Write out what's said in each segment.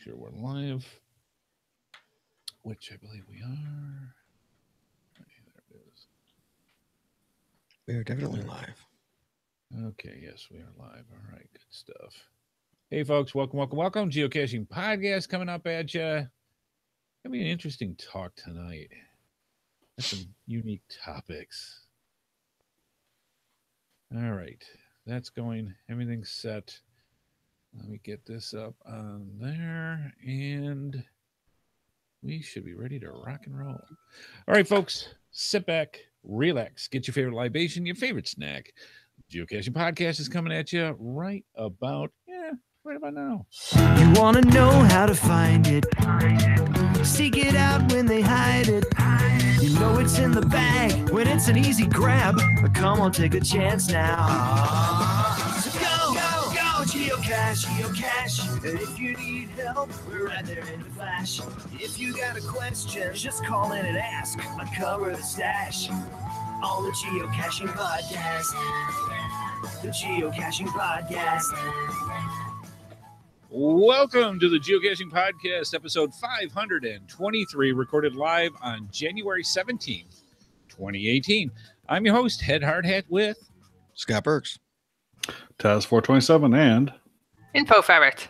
sure we're live, which I believe we are. There it is. We are definitely live. Okay, yes, we are live. All right, good stuff. Hey, folks, welcome. Geocaching Podcast coming up at you. Gonna be an interesting talk tonight. Got some unique topics. All right, that's going. Everything's set. Let me get this up on there, and we should be ready to rock and roll. All right, folks, sit back, relax, get your favorite libation, your favorite snack. Geocaching Podcast is coming at you right about now. You want to know how to find it, seek it out when they hide it. You know it's in the bag when it's an easy grab. But come on, take a chance now. So go, geocache. And if you need help, we're right there in the flash. If you got a question, just call in and ask. Uncover the stash on the Geocaching Podcast. The Geocaching Podcast. Welcome to the Geocaching Podcast, episode 523, recorded live on January 17th, 2018. I'm your host, Headhardhat, with Scott Burks, Taz 427, and Info Ferret.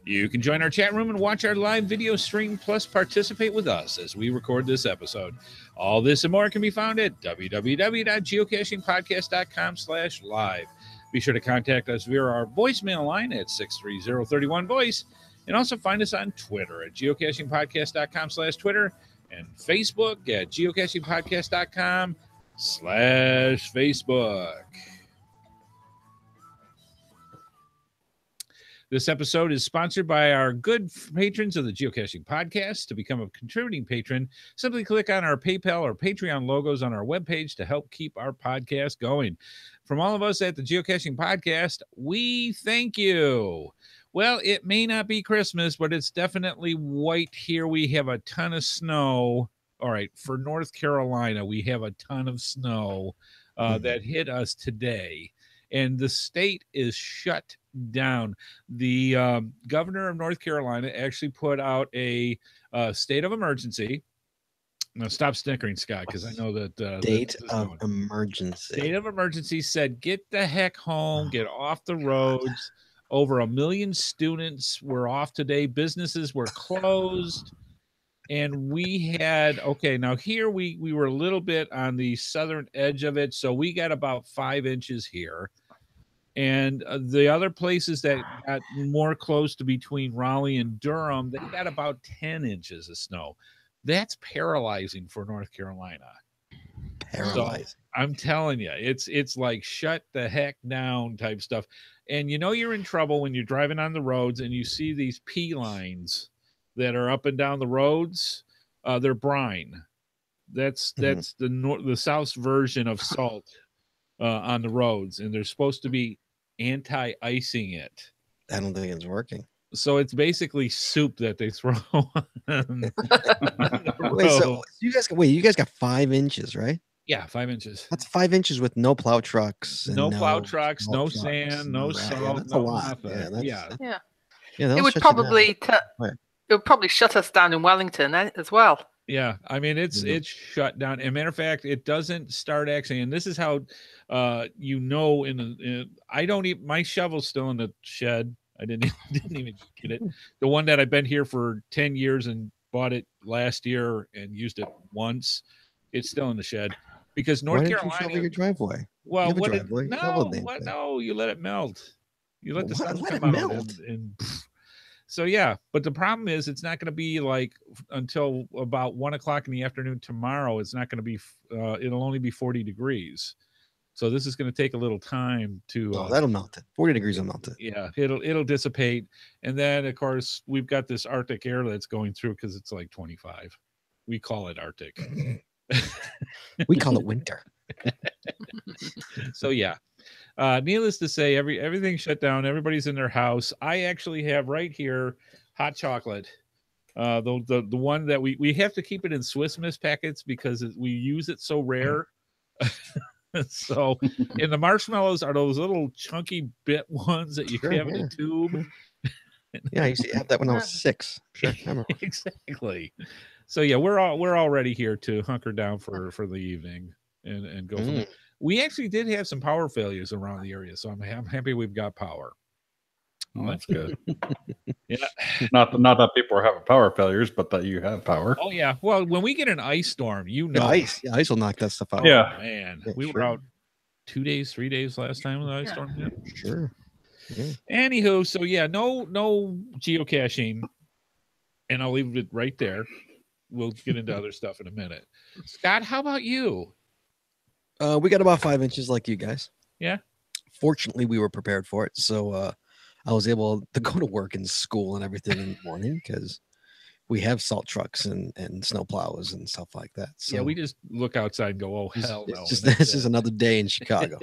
You can join our chat room and watch our live video stream, plus participate with us as we record this episode. All this and more can be found at www.geocachingpodcast.com/live. Be sure to contact us via our voicemail line at 630-31-VOICE, and also find us on Twitter at geocachingpodcast.com/Twitter and Facebook at geocachingpodcast.com/Facebook. This episode is sponsored by our good patrons of the Geocaching Podcast. To become a contributing patron, simply click on our PayPal or Patreon logos on our webpage to help keep our podcast going. From all of us at the Geocaching Podcast, we thank you. Well, it may not be Christmas, but it's definitely white here. We have a ton of snow. All right, for North Carolina, we have a ton of snow that hit us today. And the state is shut down. The governor of North Carolina actually put out a state of emergency. Now, stop snickering, Scott, because I know that state of emergency. State of emergency said, get the heck home, get off the roads. Over 1 million students were off today. Businesses were closed. And we had, okay, now here we were a little bit on the southern edge of it. So we got about 5 inches here. And the other places that got more close to between Raleigh and Durham, they got about 10 inches of snow. That's paralyzing for North Carolina. Paralyzing. So I'm telling you, it's like shut the heck down type stuff. And you know you're in trouble when you're driving on the roads and you see these P lines that are up and down the roads. They're brine. That's the South's version of salt on the roads, and they're supposed to be anti-icing it. I don't think it's working. So it's basically soup that they throw on you guys got 5 inches, right? Yeah, 5 inches. That's 5 inches with no plow trucks. No plow trucks, no sand, no salt. That's a lot. Yeah. It would probably shut us down in Wellington as well. Yeah, I mean it's shut down. As a matter of fact, it doesn't start actually, and this is how my shovel's still in the shed. I didn't even get it. The one that I've been here for 10 years and bought it last year and used it once. It's still in the shed because North Carolina. You shovel your driveway? Well, you driveway. No, you let it melt. You let the sun come out and so yeah, but the problem is it's not going to be like until about 1 o'clock in the afternoon tomorrow. It's not going to be. It'll only be 40 degrees. So this is going to take a little time to. That'll melt it. 40 degrees will melt it. Yeah, it'll dissipate, and then of course we've got this Arctic air that's going through because it's like 25. We call it Arctic. We call it winter. So yeah. Needless to say, everything's shut down. Everybody's in their house. I actually have right here hot chocolate. The one that we have to keep it in Swiss Miss packets because we use it so rare. So, and the marshmallows are those little chunky bit ones that you have in a tube. Yeah, I used to have that when I was 6. Sure, I remember. Exactly. So yeah, we're all ready here to hunker down for the evening and go from there. We actually did have some power failures around the area, so I'm happy we've got power. Oh, that's good. Yeah. Not that people are having power failures, but that you have power. Oh yeah. Well, when we get an ice storm, ice will knock that stuff out. Yeah. Oh, man, Yeah, we sure. were out 2 days, 3 days last time when the ice storm hit. Sure. Yeah. Anywho, so yeah, no geocaching, and I'll leave it right there. We'll get into other stuff in a minute. Scott, how about you? We got about 5 inches like you guys. Yeah. Fortunately, we were prepared for it, so I was able to go to work and school and everything in the morning because we have salt trucks and snow plows and stuff like that. So Yeah, we just look outside and go, "Oh hell no!" This is another day in Chicago.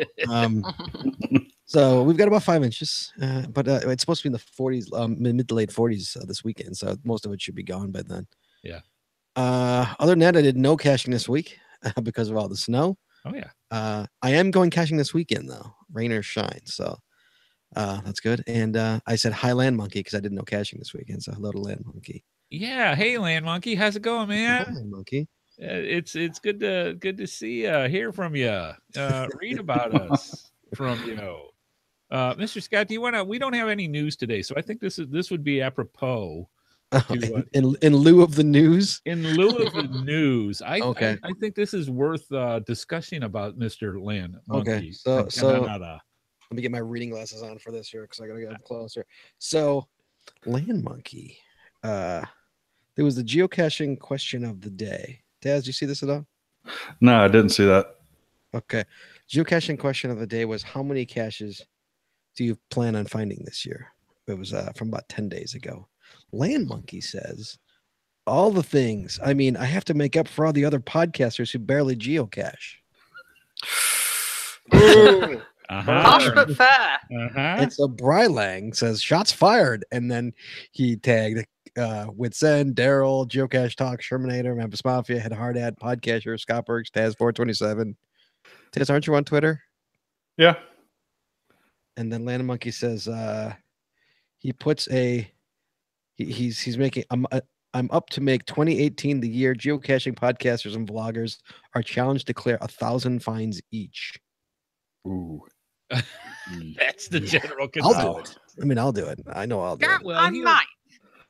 So we've got about 5 inches, but it's supposed to be in the 40s, mid to late 40s this weekend. So most of it should be gone by then. Yeah. Other than that, I did no caching this week because of all the snow. Oh yeah. I am going caching this weekend though, rain or shine. So that's good. And I said hi Land Monkey because I did no caching this weekend. So hello to Land Monkey. Yeah. Hey, Land Monkey, how's it going, man? Hi, Monkey. It's good to see hear from you, read about us from you. Mr. Scott, do you want to? We don't have any news today, so I think this would be apropos. In lieu of the news. In lieu of the news, I think this is worth discussing about Mr. Land Monkey. Okay, so let me get my reading glasses on for this here because I gotta get up closer. So, Land Monkey, there was the geocaching question of the day. Taz, did you see this at all? No, I didn't see that. Okay, geocaching question of the day was how many caches do you plan on finding this year? It was from about 10 days ago. Land Monkey says all the things. I mean, I have to make up for all the other podcasters who barely geocache. Harsh but fair. And so Brylang says shots fired, and then he tagged Wits End, Daryl, Geocache Talk, Shermanator, Memphis Mafia, Headhardhat, Podcaster, Scott Bergs, Taz 427. Taz, aren't you on Twitter? Yeah. And then Land Monkey says he puts he's making I'm up to make 2018 the year geocaching podcasters and vloggers are challenged to clear 1,000 finds each. Ooh. That's the general I'll do it. I mean, I'll do it. I know I'll do it. Well, I might.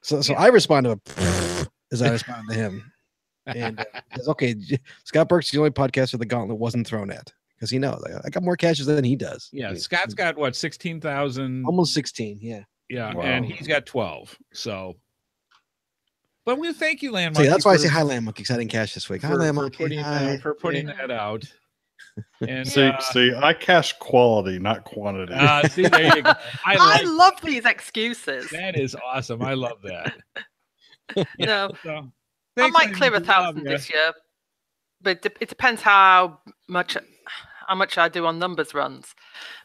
So I respond to him as I respond to him. And says, okay, Scott Burke's the only podcaster the gauntlet wasn't thrown at because he knows I got more caches than he does. Yeah, Scott's got what 16,000, almost 16. Yeah. Wow. And he's got 12. So, but we thank you, Land Monkey. So that's why I say hi, Land Monkey, because I didn't cache this week. Hi, Land Monkey. For putting that out. And see, I cache quality, not quantity. See, there you go. I love these excuses. That is awesome. I love that. So, I might clear 1,000 this year, but it depends how much I do on numbers runs.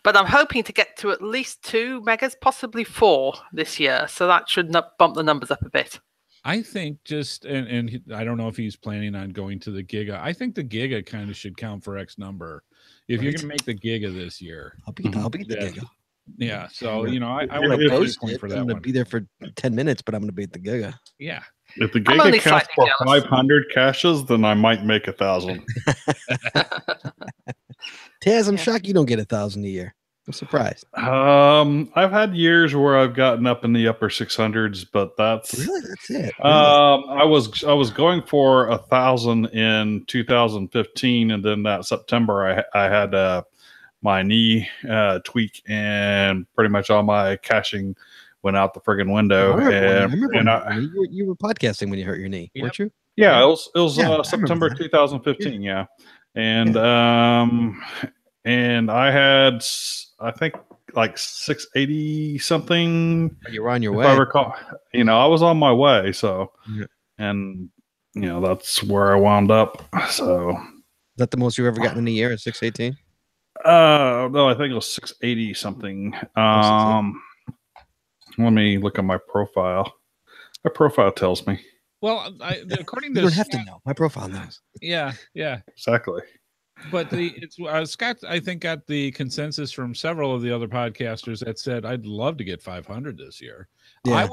But I'm hoping to get to at least 2 megas, possibly 4 this year. So that should bump the numbers up a bit. I think and I don't know if he's planning on going to the Giga. I think the Giga kind of should count for X number. If you're going to make the Giga this year, I'll be the Giga. Yeah. So, I want to post point for that. I'm going to be there for 10 minutes, but I'm going to be at the Giga. Yeah. If the Giga counts for 500 caches, then I might make 1,000. Taz, I'm shocked you don't get 1,000 a year. I'm surprised. I've had years where I've gotten up in the upper 600s, but that's it. Really? I was going for 1,000 in 2015, and then that September I had my knee tweak, and pretty much all my caching went out the friggin' window. You were podcasting when you hurt your knee, weren't you? Yeah, it was September 2015. Yeah, and and I had, I think, like 680 something. You were on your way. If I recall, I was on my way. So, and that's where I wound up. So, is that the most you've ever gotten in a year at 618? No, I think it was 680 something. Let me look at my profile. My profile tells me. Well, according to you don't have to know. My profile knows. Yeah. Exactly. But it's Scott, I think, got the consensus from several of the other podcasters that said, I'd love to get 500 this year. Yeah,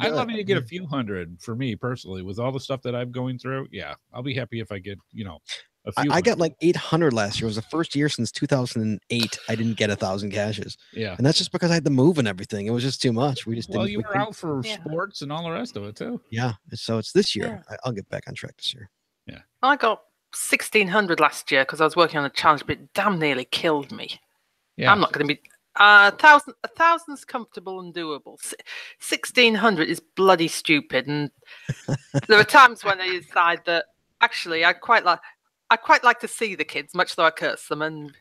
I'd love to get a few hundred for me personally with all the stuff that I'm going through. Yeah, I'll be happy if I get, a few. I got like 800 last year. It was the first year since 2008 I didn't get 1,000 caches. Yeah, and that's just because I had to move and everything. It was just too much. We just well, you were out for sports and all the rest of it too. Yeah, so it's this year. Yeah. I'll get back on track this year. Yeah, I got 1,600 last year because I was working on a challenge, but it damn nearly killed me. Yeah, I'm not going to be. 1,000's comfortable and doable. 1,600 is bloody stupid, and there are times when I decide that actually I quite like to see the kids, much though I curse them, and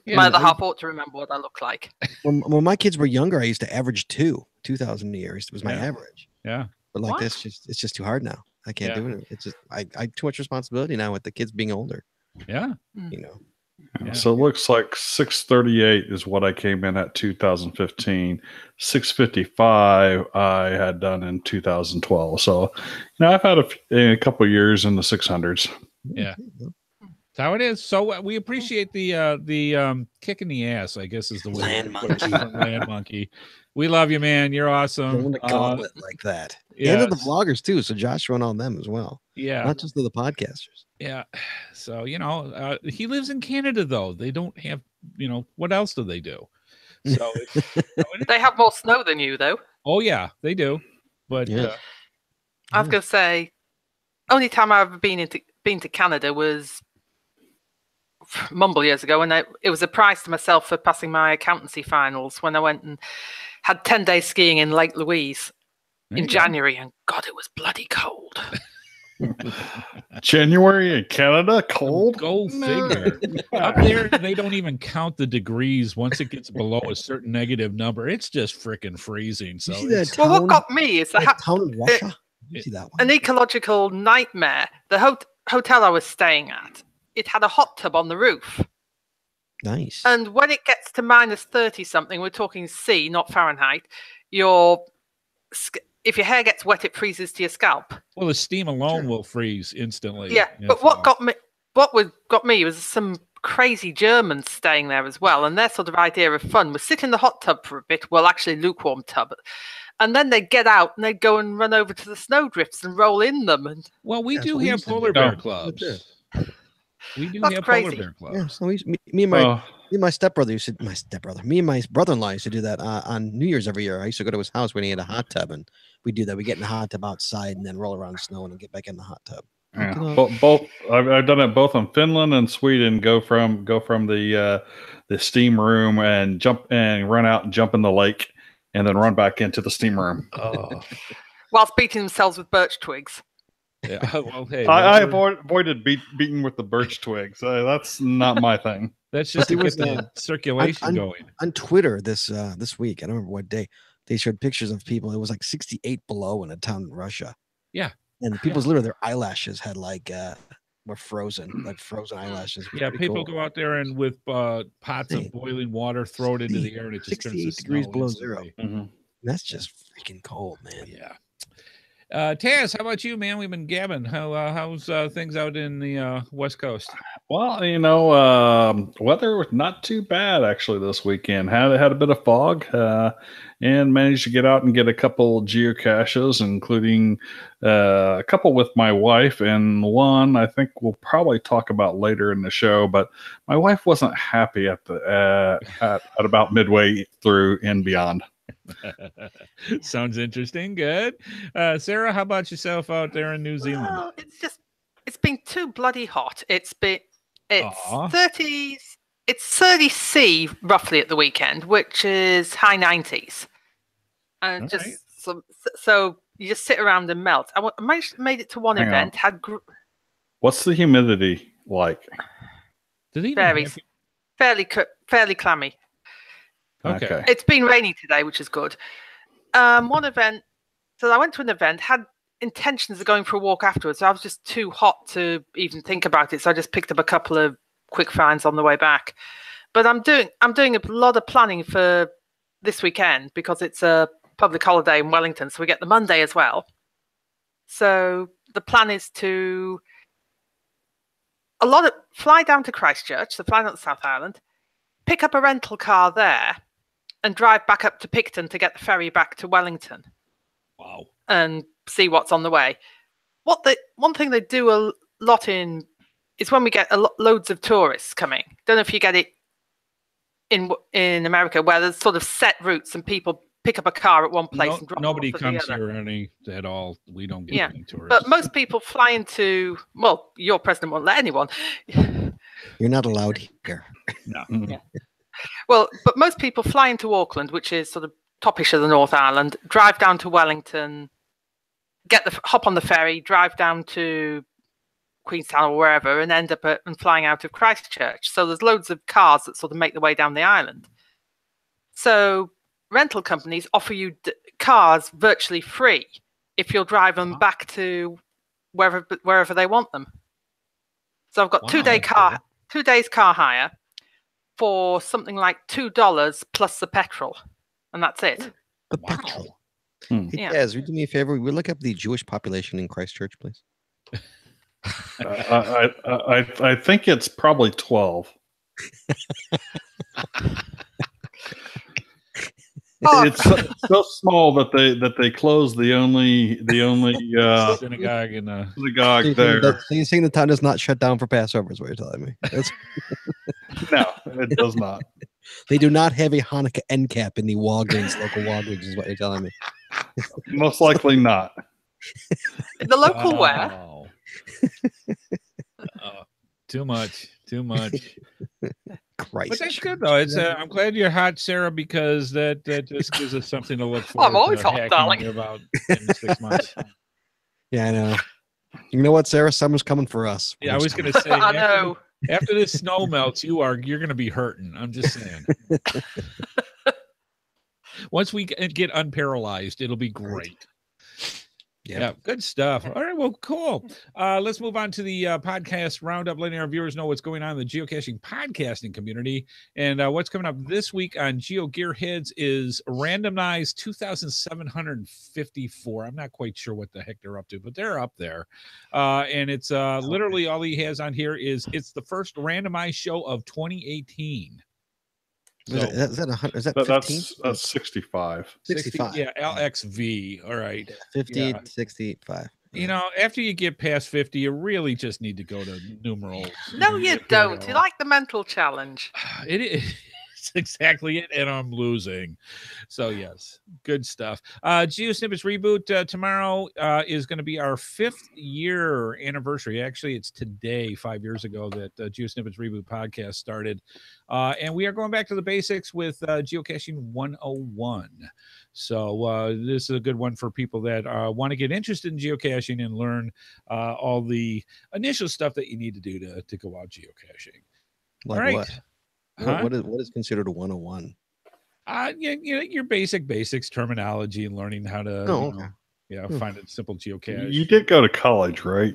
my other half ought to remember what I look like. When my kids were younger, I used to average 2,000 a year. It was my average. Yeah, but like this, it's just too hard now. I can't do it. It's just I too much responsibility now with the kids being older. Yeah, Yeah. So it looks like 638 is what I came in at 2015. 655 I had done in 2012. So, I've had a couple of years in the 600s. Yeah, that's how it is. So we appreciate the kick in the ass, I guess is the way. Land Monkey. We love you, man. You're awesome. Gauntlet like that. Yes. And to the vloggers too. So Josh run on them as well. Yeah, not just to the podcasters. Yeah. So he lives in Canada though. They don't have what else do they do? So they have more snow than you though. Oh yeah, they do. But I was gonna say, only time I've ever been to Canada was mumble years ago, and it was a prize to myself for passing my accountancy finals when I went and had 10 days skiing in Lake Louise in January, and God, it was bloody cold. January in Canada, cold? Go figure. Up there, they don't even count the degrees once it gets below a certain negative number. It's just freaking freezing. So, what got me is town in Russia. You see that one? An ecological nightmare. The hotel I was staying at, it had a hot tub on the roof. Nice. And when it gets to minus 30 something, we're talking C, not Fahrenheit, if your hair gets wet, it freezes to your scalp. Well, the steam alone will freeze instantly. Yeah, but what got me was some crazy Germans staying there as well, and their sort of idea of fun was sit in the hot tub for a bit, well, actually lukewarm tub, and then they'd get out and they'd go and run over to the snowdrifts and roll in them. And we do have polar bear clubs. We do have polar bear clubs. Yeah, so me and my stepbrother used to, me and my brother-in-law used to do that on New Year's every year. I used to go to his house when he had a hot tub, and we do that. We get in the hot tub outside and then roll around the snow and then get back in the hot tub. Yeah. Both I've done it both in Finland and Sweden. Go from the steam room and jump and run out and jump in the lake, and then run back into the steam room. Oh. Whilst beating themselves with birch twigs. Yeah. Well, hey, I avoided beating with the birch twigs. That's not my thing. That's just to get the circulation going. On Twitter this week, I don't remember what day, they showed pictures of people. It was like 68 below in a town in Russia. Yeah. And people's literally their eyelashes had were frozen, like frozen eyelashes. Yeah, people go out there and with pots of boiling water, throw it into the air, and it just turns to degrees below zero. Mm-hmm. That's just freaking cold, man. Yeah. Taz, how about you, man? We've been gabbing. How's things out in the West Coast? Well, weather was not too bad actually this weekend. Had a bit of fog, and managed to get out and get a couple geocaches, including a couple with my wife, and one I think we'll probably talk about later in the show. But my wife wasn't happy at about midway through and beyond. Sounds interesting. Good. Sarah, how about yourself out there in New Zealand? Well, it's been too bloody hot. It's 30 C roughly at the weekend, which is high 90s. And so you just sit around and melt. I made it to one event. What's the humidity like? Fairly clammy. Okay. It's been rainy today, which is good. One event, so I went to an event, had intentions of going for a walk afterwards. So I was just too hot to even think about it. So I just picked up a couple of quick finds on the way back. But I'm doing a lot of planning for this weekend because it's a public holiday in Wellington. So we get the Monday as well. So the plan is to a lot of fly down to Christchurch, so fly down to South Island, pick up a rental car there, and drive back up to Picton to get the ferry back to Wellington. Wow. And see what's on the way. One thing they do a lot in is when we get loads of tourists coming. Don't know if you get it in America, where there's sort of set routes and people pick up a car at one place and drop nobody off comes here at all. We don't get any tourists. But most people fly into, well, your president won't let anyone. You're not allowed here. No. Yeah. Well, but most people fly into Auckland, which is sort of topish of the North Island, drive down to Wellington, hop on the ferry, drive down to Queenstown or wherever, and end up and flying out of Christchurch. So there's loads of cars that sort of make their way down the island. So rental companies offer you cars virtually free if you'll drive them back to wherever they want them. So I've got 2 days car hire for something like $2 plus the petrol, and that's it. The petrol. Hmm. Hey, Jazz, would you do me a favor? Would we look up the Jewish population in Christchurch, please? I think it's probably 12. It's so small that they closed the only synagogue in the synagogue there. So you're saying the town does not shut down for Passover is what you're telling me? No, it does not. They do not have a Hanukkah end cap in the Walgreens, local Walgreens is what you're telling me. Most likely not. The local where? Too much. Christ. But that's good though. It's I'm glad you're hot, Sarah, because that just gives us something to look forward I'm always to hot, darling. About in 6 months. Yeah, I know. You know what, Sarah? Summer's coming for us. Yeah, I was going to say. I know. After this snow melts, you're going to be hurting. I'm just saying. Once we get unparalyzed, it'll be great. Yeah, good stuff. All right, well, cool. Let's move on to the podcast roundup, letting our viewers know what's going on in the geocaching podcasting community. And what's coming up this week on Geo Gearheads is randomized 2,754. I'm not quite sure what the heck they're up to, but they're up there. And it's literally all he has on here is it's the first randomized show of 2018. So, is that 15? That's 65. 65. Yeah, LXV. All right. 50, 65. You know, after you get past 50, you really just need to go to numerals. No, you don't. You like the mental challenge. It is exactly it, and I'm losing. So, yes, good stuff. GeoSnippets Reboot tomorrow is going to be our 5th year anniversary. Actually, it's today, 5 years ago, that GeoSnippets Reboot podcast started. And we are going back to the basics with Geocaching 101. So this is a good one for people that want to get interested in geocaching and learn all the initial stuff that you need to do to go out geocaching. Like all right. what? Huh? What is considered a 101? Your basics, terminology, and learning how to find a simple geocache. You did go to college, right?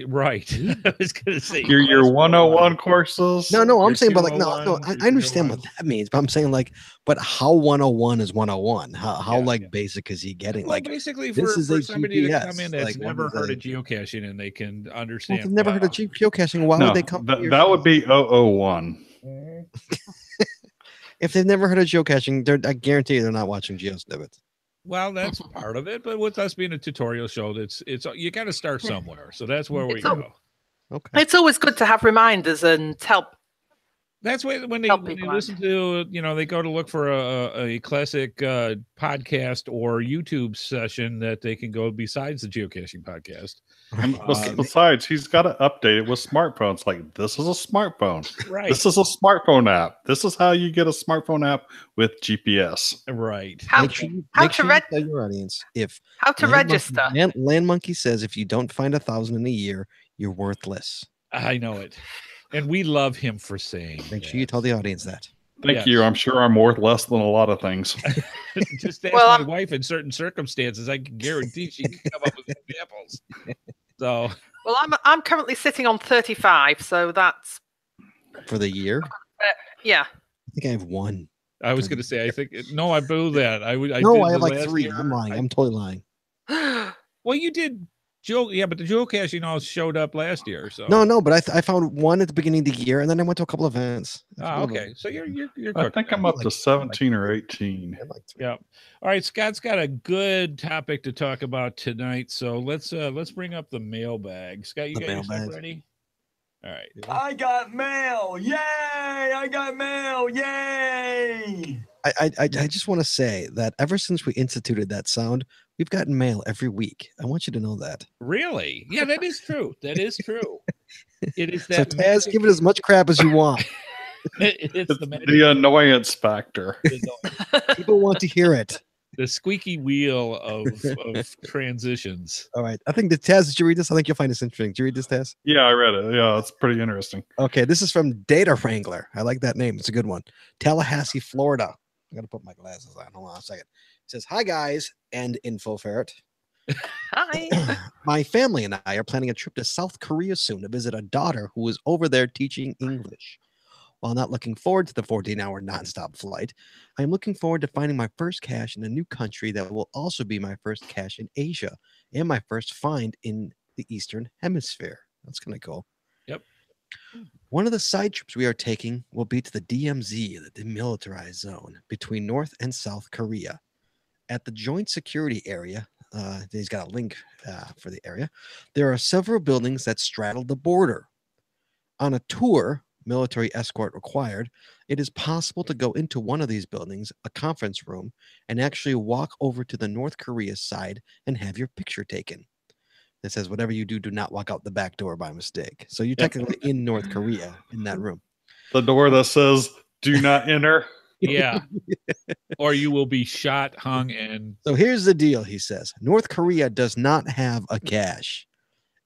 Right. I was going to say your 101 courses. No, I'm saying, but like, no, I understand what that means, but I'm saying like, but how 101 is 101? How basic is he getting? Well, like, basically this for is somebody GPS. to come in that's like, never heard of geocaching and they can understand. Well, they've never heard of geocaching. Why would they come? That would be 001. If they've never heard of geocaching, I guarantee you they're not watching GeoSnippets. Well, that's part of it, but with us being a tutorial show, it's you got to start somewhere. So that's where we go. Okay. It's always good to have reminders and help. That's why when they listen to, they go to look for a classic podcast or YouTube session that they can go besides the Geocaching Podcast. Besides, he's got to update it with smartphones. Like, this is a smartphone. Right. This is a smartphone app. This is how you get a smartphone app with GPS. Right. How tell your audience how to register. Land Monkey says if you don't find 1,000 in a year, you're worthless. I know it. And we love him for saying. Make sure you tell the audience that. Thank you. I'm sure I'm worth less than a lot of things. Just ask my wife in certain circumstances. I can guarantee she can come up with examples. So, well, I'm currently sitting on 35, so that's for the year. Yeah, I think I have one. I was going to say, I blew that. I have like 3. I'm lying. I'm totally lying. Well, you did but the geocaching all showed up last year. So no, but I found one at the beginning of the year, and then I went to a couple of events. Oh, okay. So you're I think I'm up to 17 or 18. Yeah. All right. Scott's got a good topic to talk about tonight. So let's bring up the mailbag. Scott, you got your stuff ready? All right. I got mail. Yay! I got mail. Yay! I just want to say that ever since we instituted that sound, we've gotten mail every week. I want you to know that. Really? Yeah, that is true. That is true. It is that. So Taz, give it as much crap as you want. It's the annoyance factor. People want to hear it. The squeaky wheel of transitions. All right. I think Taz, did you read this? I think you'll find this interesting. Did you read this, Taz? Yeah, I read it. Yeah, it's pretty interesting. Okay, this is from Data Wrangler. I like that name. It's a good one. Tallahassee, Florida. I got to put my glasses on. Hold on a second. It says, "Hi, guys," and info ferret. Hi. My family and I are planning a trip to South Korea soon to visit a daughter who is over there teaching English. While not looking forward to the 14-hour nonstop flight, I am looking forward to finding my first cache in a new country that will also be my first cache in Asia and my first find in the Eastern Hemisphere. That's kind of cool. Yep. One of the side trips we are taking will be to the DMZ, the Demilitarized Zone, between North and South Korea. At the Joint Security Area, he's got a link for the area, there are several buildings that straddle the border. On a tour, military escort required, it is possible to go into one of these buildings, a conference room, and actually walk over to the North Korea side and have your picture taken. It says, whatever you do, do not walk out the back door by mistake. So you're technically in North Korea in that room. The door that says, "Do not enter." Yeah. Or you will be shot, hung, and... So here's the deal, he says. North Korea does not have a cache,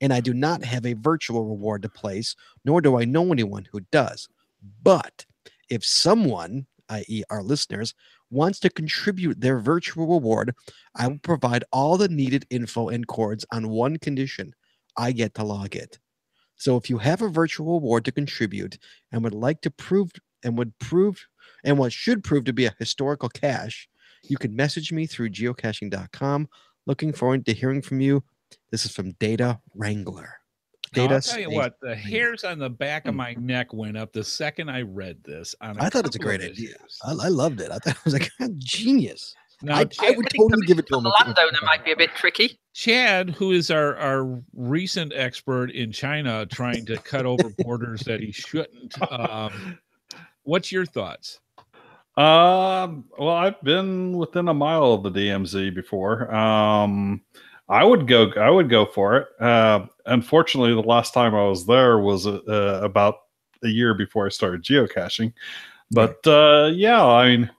and I do not have a virtual reward to place, nor do I know anyone who does. But if someone, i.e. our listeners, wants to contribute their virtual reward, I will provide all the needed info and codes on one condition. I get to log it. So if you have a virtual reward to contribute and would like to prove what should prove to be a historical cache, you can message me through geocaching.com. Looking forward to hearing from you. This is from Data Wrangler. I'll tell you what, the hairs on the back of my neck went up the second I read this. I thought it's a great idea. I loved it. I thought it was like genius. Now, I would totally give it to him. The landowner might be a bit tricky. Chad, who is our recent expert in China, trying to cut over borders that he shouldn't. What's your thoughts? Well, I've been within a mile of the DMZ before. I would go for it. Unfortunately, the last time I was there was about a year before I started geocaching. But yeah, I mean,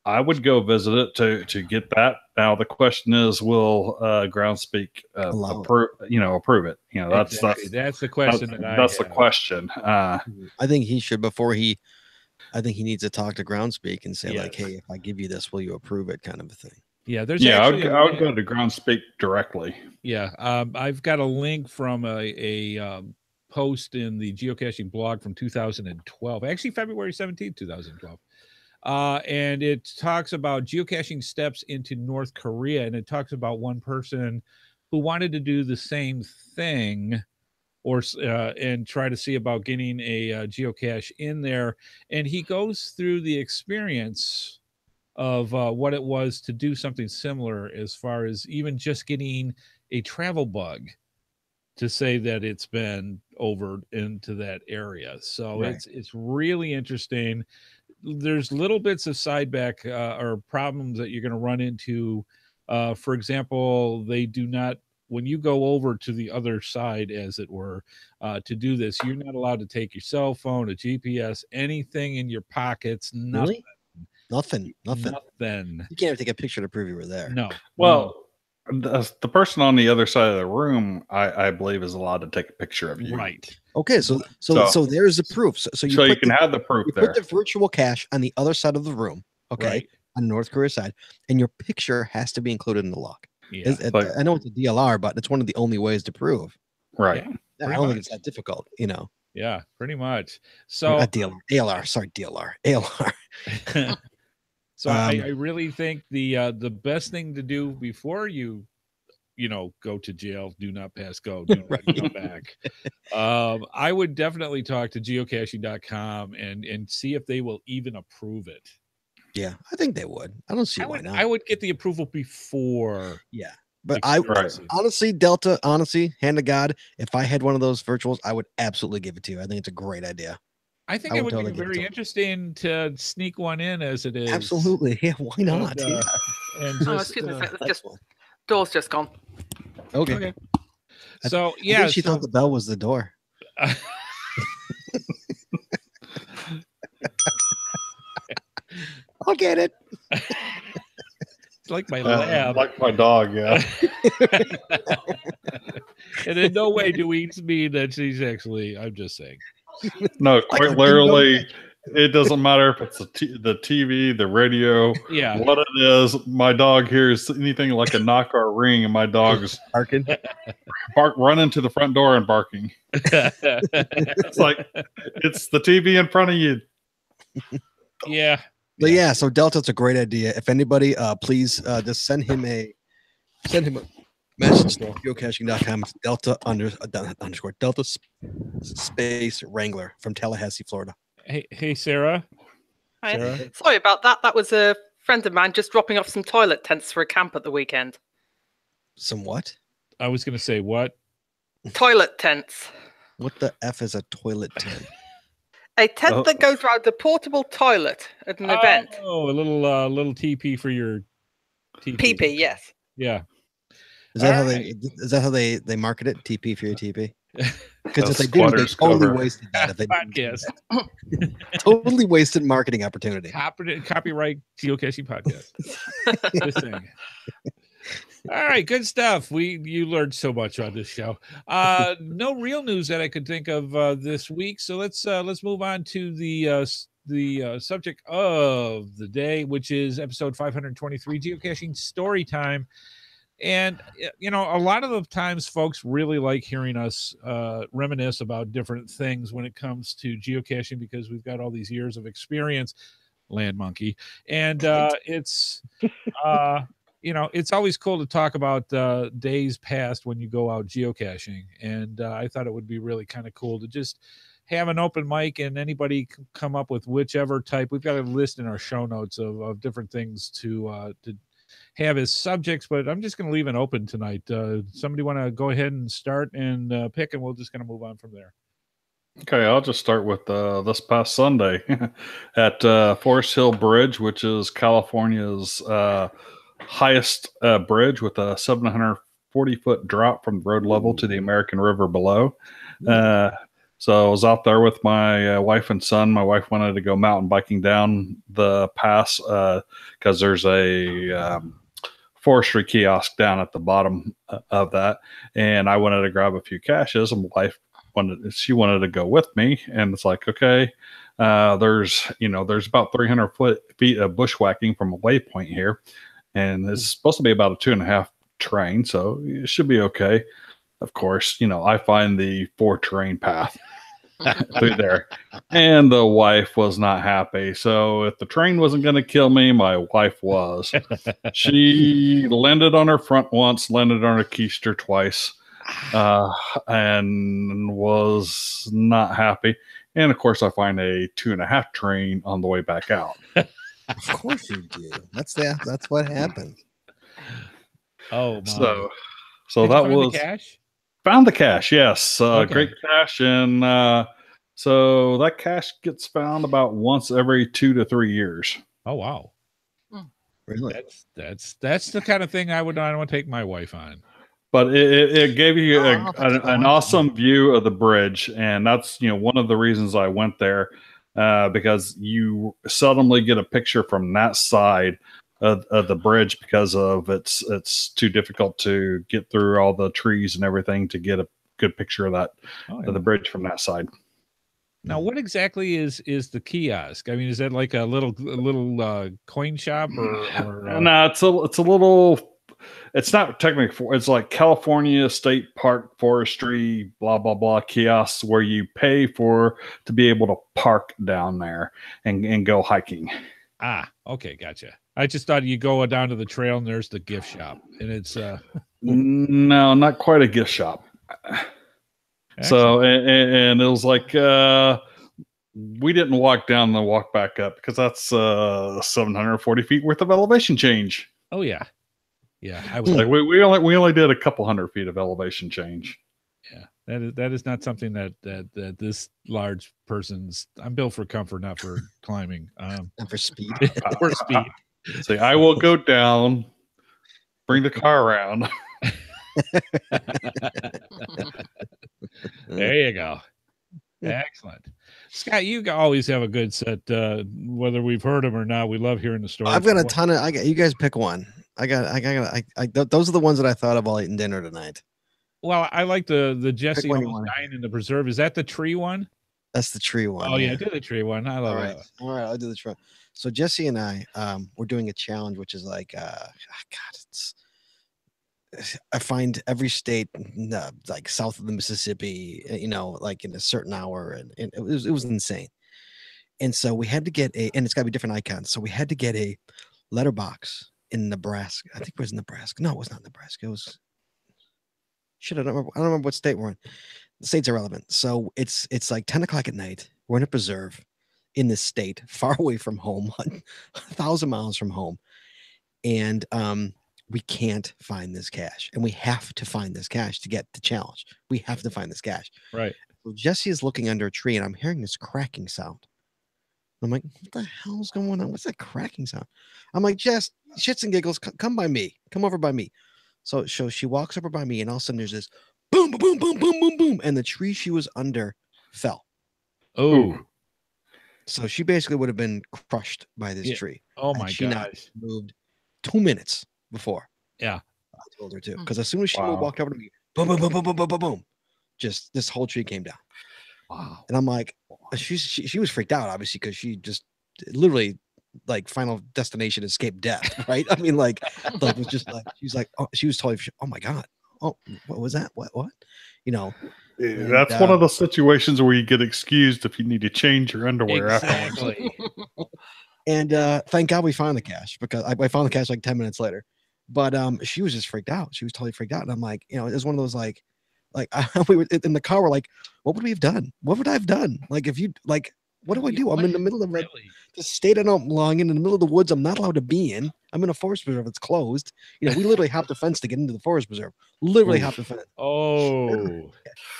I would go visit it to get that. Now the question is, will Groundspeak approve it? You know, that's the question. That's the question. I think he should I think he needs to talk to Groundspeak and say like, hey, if I give you this, will you approve it, kind of a thing. Yeah, I would go to Groundspeak directly. Yeah, I've got a link from a post in the geocaching blog from 2012, actually February 17th, 2012. And it talks about geocaching steps into North Korea, and it talks about one person who wanted to do the same thing and try to see about getting a geocache in there. And he goes through the experience of what it was to do something similar, as far as even just getting a travel bug to say that it's been over into that area. So it's really interesting. There's little bits of sideback or problems that you're going to run into. For example, they do not, when you go over to the other side, as it were, to do this, you're not allowed to take your cell phone, a GPS, anything in your pockets. Nothing. Really? Nothing. You can't even take a picture to prove you were there. No. Well, the person on the other side of the room, I believe, is allowed to take a picture of you. Right. Okay, so there's the proof. So you can have the proof there. Put the virtual cache on the other side of the room, okay, on the North Korea side, and your picture has to be included in the log. Yeah. I know it's a DLR, but it's one of the only ways to prove. Right. Yeah, I don't think it's that difficult, you know. Yeah, pretty much. So not DLR, ALR. Sorry, DLR, ALR. So I really think the best thing to do before you go to jail, do not pass go, do not come back. I would definitely talk to geocaching.com and see if they will even approve it. Yeah, I think they would. I don't see why not. I would get the approval before. Yeah. But honestly, hand to God, if I had one of those virtuals, I would absolutely give it to you. I think it's a great idea. I think it would be very interesting to sneak one in as it is. Absolutely. Yeah, why not? Excuse me, door's just gone. Okay. So, I think she thought the bell was the door. I'll get it. It's like my lab. Like my dog, yeah. And in no way do we mean that she's actually, I'm just saying. No, quite literally, it doesn't matter if it's the TV, the radio, what it is. My dog hears anything like a knock or a ring, and my dog's barking, running to the front door and barking. It's like it's the TV in front of you. Yeah. But so Delta, it's a great idea. If anybody, please just send him a message to geocaching.com. It's Delta space Wrangler from Tallahassee, Florida. Hey, Sarah. Hi. Sarah. Sorry about that. That was a friend of mine just dropping off some toilet tents for a camp at the weekend. Some what? I was going to say what? Toilet tents. What the F is a toilet tent? A tent that goes around the portable toilet at an event. Oh, a little TP for your TP. PP, yes. Yeah. Is that how they market it? TP for your TP? Because if they did, they totally wasted that. If they podcast. Totally wasted marketing opportunity. Copyright Geocaching Podcast. Just saying. All right, good stuff. You learned so much on this show. No real news that I could think of this week. So let's move on to the subject of the day, which is episode 523, Geocaching Story Time. And a lot of the times folks really like hearing us reminisce about different things when it comes to geocaching, because we've got all these years of experience, Land Monkey, and it's it's always cool to talk about days past when you go out geocaching. And I thought it would be really kind of cool to just have an open mic and anybody come up with whichever type. We've got a list in our show notes of different things to have as subjects, but I'm just going to leave it open tonight. Somebody want to go ahead and start and pick, and we're just going to move on from there. Okay, I'll just start with this past Sunday at Forest Hill Bridge, which is California's highest bridge with a 740-foot drop from the road level to the American River below. So I was out there with my wife and son. My wife wanted to go mountain biking down the pass because there's a forestry kiosk down at the bottom of that. And I wanted to grab a few caches, and my wife wanted to go with me. And it's like, okay, there's about 300 feet of bushwhacking from a waypoint here. And it's supposed to be about a 2.5 terrain, so it should be okay. Of course, I find the 4 terrain path through there, and the wife was not happy. So if the train wasn't going to kill me, my wife was. She landed on her front once, landed on her keister twice, and was not happy. And of course, I find a 2.5 train on the way back out. Of course you do. That's what happened. Oh, my. So that was the cache? Found the cache. Yes, Okay. Great cache, and so that cache gets found about once every 2 to 3 years. Oh, wow. Really? That's the kind of thing I want to take my wife on. But it gave you an awesome view of the bridge, and that's one of the reasons I went there, because you seldomly get a picture from that side of the bridge because of it's too difficult to get through all the trees and everything to get a good picture of that of the bridge from that side. Now, what exactly is the kiosk? I mean, is that like a little coin shop or No, it's a little. It's not technically. It's like California State Park Forestry, blah blah blah kiosks where you pay to be able to park down there and go hiking. Ah, okay, gotcha. I just thought you go down to the trail and there's the gift shop, and it's No, not quite a gift shop. So, and it was like, we didn't walk down and walk back up because that's 740 feet worth of elevation change. Oh yeah. Yeah. I was like, we only did a couple hundred feet of elevation change. Yeah. That is not something that this large person's. I'm built for comfort, not for climbing. Not for speed. For speed. See, I will go down, bring the car around. There you go. Excellent. Scott, you always have a good set, whether we've heard them or not. We love hearing the story. I've got a ton of, you guys pick one. Those are the ones that I thought of while eating dinner tonight. Well, I like the Jesse almost dying in the preserve. Is that the tree one? That's the tree one. Oh yeah, do the tree one. I love it. All right, I'll do the tree. So Jesse and I, we're doing a challenge, which is like, I find every state like south of the Mississippi, like in a certain hour, and it was insane. And so we had to get and it's got to be different icons. So we had to get a letterbox in Nebraska. I think it was Nebraska. No, it was not Nebraska. It was I don't remember what state we're in. The state's irrelevant. So it's like 10 o'clock at night. We're in a preserve in this state, far away from home, 1,000 miles from home, and we can't find this cache, and we have to find this cache to get the challenge. We have to find this cache. Right. So Jesse is looking under a tree, and I'm hearing this cracking sound. I'm like, what the hell's going on? What's that cracking sound? I'm like, Jess, shits and giggles, come by me. Come over by me. So she walks over by me, and all of a sudden there's this boom, boom, boom, boom, boom, boom, and the tree she was under fell. Oh. So she basically would have been crushed by this tree. Oh my gosh. Moved 2 minutes before. Yeah. I told her to. Because as soon as she walked over to me, boom, boom, boom, boom, boom, boom, boom, boom. Just this whole tree came down. Wow. And I'm like, she was freaked out, obviously, because she just literally like final destination escape death, right? I mean, like it was just like she's like, oh, she was totally, oh my God. Oh, what was that? What? That's one of the situations where you get excused if you need to change your underwear afterwards. And thank God we found the cache, because I found the cache like 10 minutes later. But she was just freaked out. She was totally freaked out. And I'm like, it was one of those like we were in the car. We're like, what would we have done? What would I have done? Like, if you like, what do I do? I'm in the middle of the state I don't belong in the middle of the woods. I'm not allowed to be in. I'm in a forest preserve. It's closed. We literally hopped the fence to get into the forest preserve. Literally hopped the fence. Oh.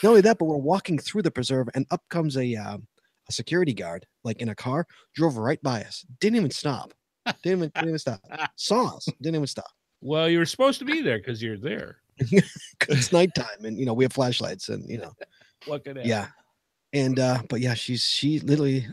Not only that, but we're walking through the preserve, and up comes a security guard, like in a car, drove right by us. Didn't even stop. Didn't even stop. Saw us. Didn't even stop. Well, you were supposed to be there because you're there. It's nighttime, and we have flashlights, and what could happen? Yeah. And but yeah, she literally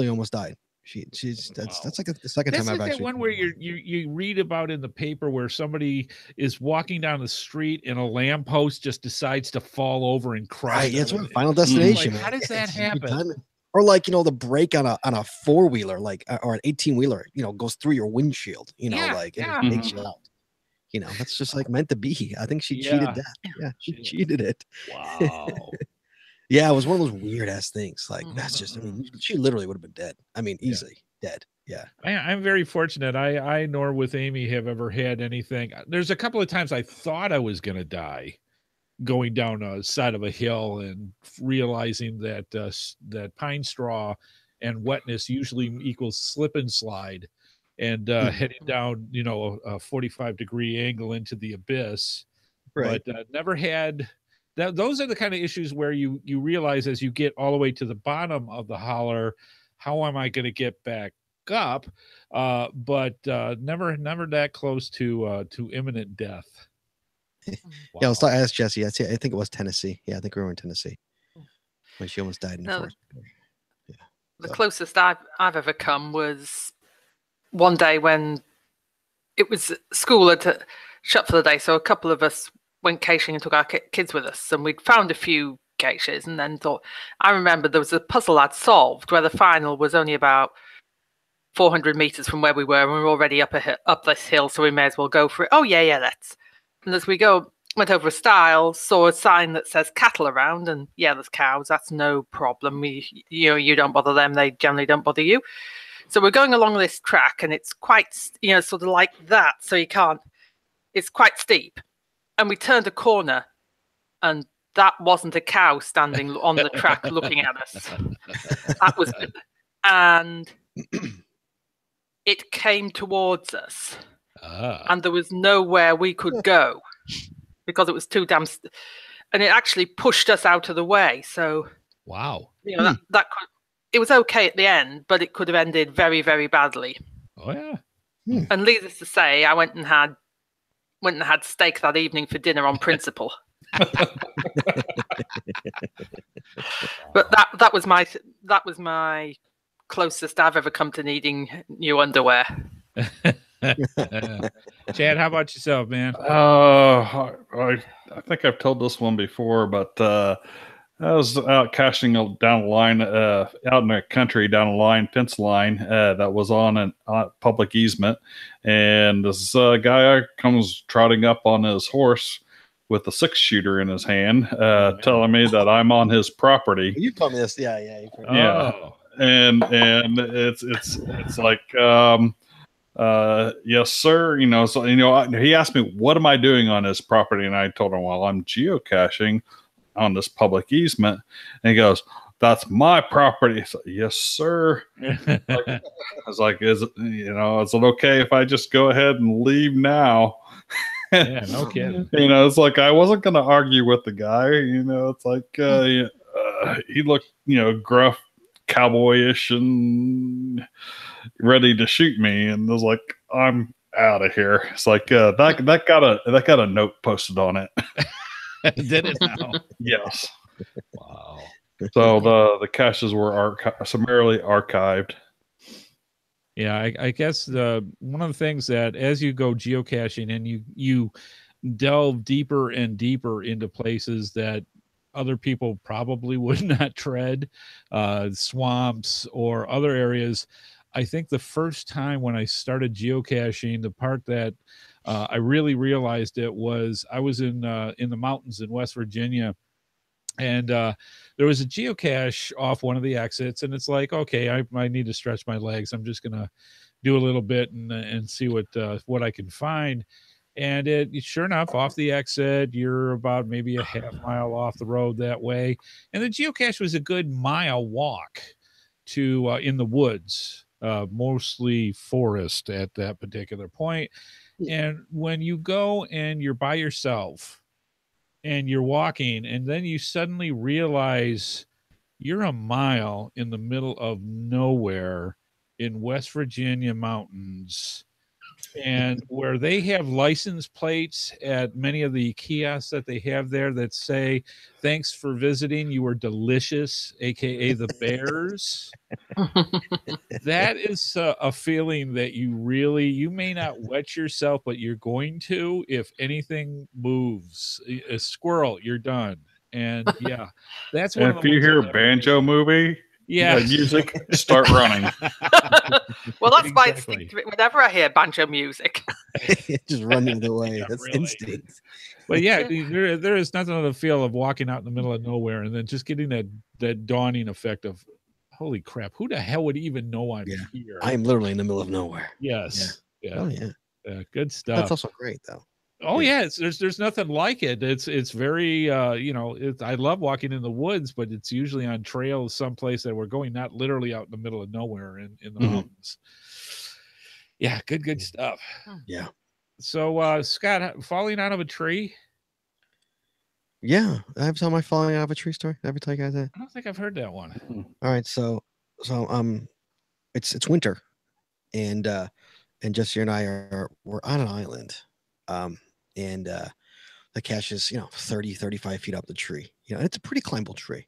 almost died. That's like the second time I've actually. That one where you read about in the paper where somebody is walking down the street and a lamppost just decides to fall over and cry. Right, yeah, it's one Final Destination. Like, how does that happen? Or like the brake on a 4-wheeler, like, or an 18-wheeler, goes through your windshield. It takes you out. That's just like meant to be. I think she cheated that. Yeah, she cheated it. Wow. Yeah, it was one of those weird ass things. Like, that's just, she literally would have been dead. I mean, easily dead. Yeah. I'm very fortunate. I nor with Amy have ever had anything. There's a couple of times I thought I was going to die going down a side of a hill and realizing that that pine straw and wetness usually equals slip and slide, and heading down, a 45-degree angle into the abyss. Right. But never had that. Those are the kind of issues where you realize as you get all the way to the bottom of the holler, how am I going to get back up? But never that close to imminent death. Wow. Yeah, I'll ask Jesse. I think it was Tennessee. Yeah, I think we were in Tennessee when she almost died in the forest. Yeah. The closest I've ever come was one day when it was school had shut for the day, so a couple of us went caching and took our kids with us, and we'd found a few caches, and then thought, I remember there was a puzzle I'd solved where the final was only about 400 meters from where we were, and we were already up this hill, so we may as well go for it. Oh yeah, let's. And as we went over a stile, saw a sign that says cattle around, and yeah, there's cows. That's no problem. You don't bother them; they generally don't bother you. So we're going along this track, and it's quite, sort of like that. So you can't it's quite steep. And we turned a corner, and that wasn't a cow standing on the track looking at us. That was, and it came towards us, and there was nowhere we could go because it was too damn. And it actually pushed us out of the way. So wow, that could, it was okay at the end, but it could have ended very, very badly. Oh yeah. And needless to say, I went and had steak that evening for dinner on principle. But that was my closest I've ever come to needing new underwear. Chad, how about yourself, man? I think I've told this one before, but I was out caching down the line, out in the country, down a fence line that was on a public easement, and this guy comes trotting up on his horse with a 6-shooter in his hand, telling me that I'm on his property. You told me this, yeah. And it's like, yes, sir. So he asked me, what am I doing on his property? And I told him, well, I'm geocaching on this public easement. And he goes, that's my property. So, yes, sir. I was like, is it okay if I just go ahead and leave now? Yeah, no kidding. It's like, I wasn't going to argue with the guy. It's like, he looked, gruff, cowboyish, and ready to shoot me. And I was like, I'm out of here. It's like, that got a note posted on it. Did it now? Yes. Wow. So the caches were summarily archived. Yeah, I guess one of the things that as you go geocaching and you delve deeper and deeper into places that other people probably would not tread, swamps or other areas. I think the first time when I started geocaching, the part that I really realized it was I was in the mountains in West Virginia, and there was a geocache off one of the exits, and it's like, okay, I need to stretch my legs. I'm just gonna do a little bit and see what I can find. And it sure enough, off the exit, you're about maybe a half mile off the road that way, and the geocache was a good mile walk to in the woods, mostly forest at that particular point. And when you go and you're by yourself and you're walking, and then you suddenly realize you're a mile in the middle of nowhere in West Virginia mountains, and where they have license plates at many of the kiosks that they have there that say, thanks for visiting, you were delicious, aka the bears. That is a feeling that you may not wet yourself, but you're going to. If anything moves, a squirrel, you're done. And yeah, that's one. And if you hear a banjo movie, music, start running. Well, that's my instinct. Whenever I hear banjo music, just running away. Yeah, That's really. instinct. But yeah, there is nothing of the feel of walking out in the middle of nowhere and then just getting that dawning effect of, holy crap, who the hell would even know I'm here? I'm literally in the middle of nowhere. Yes. Yeah. Oh yeah. Good stuff. That's also great though. Oh yeah, there's nothing like it. It's very I love walking in the woods, but it's usually on trails someplace that we're going, not literally out in the middle of nowhere in the mountains. Yeah, good stuff. Yeah. So Scott, falling out of a tree? Yeah, I have told my falling out of a tree story. Ever tell you guys that? I don't think I've heard that one. All right, so it's winter, and Jesse and I we're on an island. And the cache is 30-35 feet up the tree, and it's a pretty climbable tree,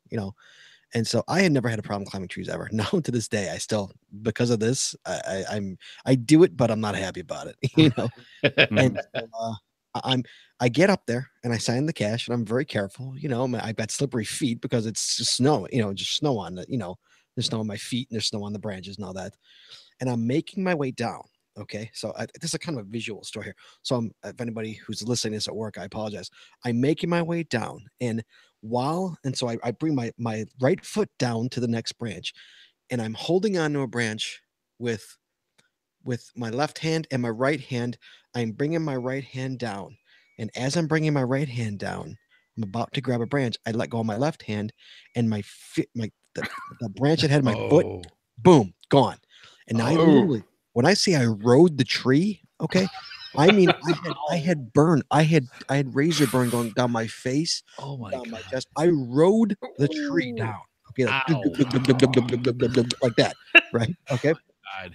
and so I had never had a problem climbing trees ever. Now to this day I still, because of this, I do it, but I'm not happy about it. And so, I get up there and I sign the cache, and I'm very careful. I've got slippery feet because it's just snow, just snow on the, there's snow on my feet and there's snow on the branches and all that, and I'm making my way down. Okay, so this is kind of a visual story here. So if anybody who's listening to this at work, I apologize. I'm making my way down, and so I bring my right foot down to the next branch, and I'm holding onto a branch with with my left hand and my right hand. I'm bringing my right hand down. And as I'm bringing my right hand down, I'm about to grab a branch. I let go of my left hand, and the branch that had my foot, boom, gone. And I literally, when I say I rode the tree, okay, I mean I had razor burn going down my face, down my chest. I rode the tree down. Okay, like that, right? Okay.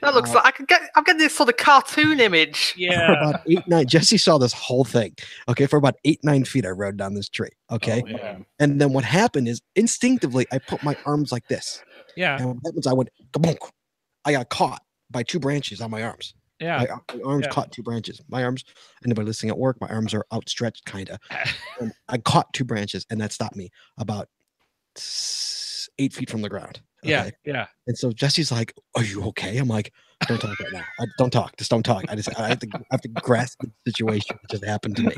That looks like I'm getting this sort of cartoon image. Yeah. For about 8-9, Jesse saw this whole thing. Okay, for about 8-9 feet, I rode down this tree. Okay, and then what happened is instinctively I put my arms like this. Yeah. And what happens? I went, kabonk. I got caught by 2 branches on my arms. Yeah. My arms caught 2 branches. My arms. Anybody listening at work? My arms are outstretched, kind of. And I caught 2 branches, and that stopped me about 8 feet from the ground. Okay? Yeah. And so Jesse's like, "Are you okay?" I'm like, "Don't talk right now. Don't talk. Just don't talk. I have to grasp the situation that just happened to me."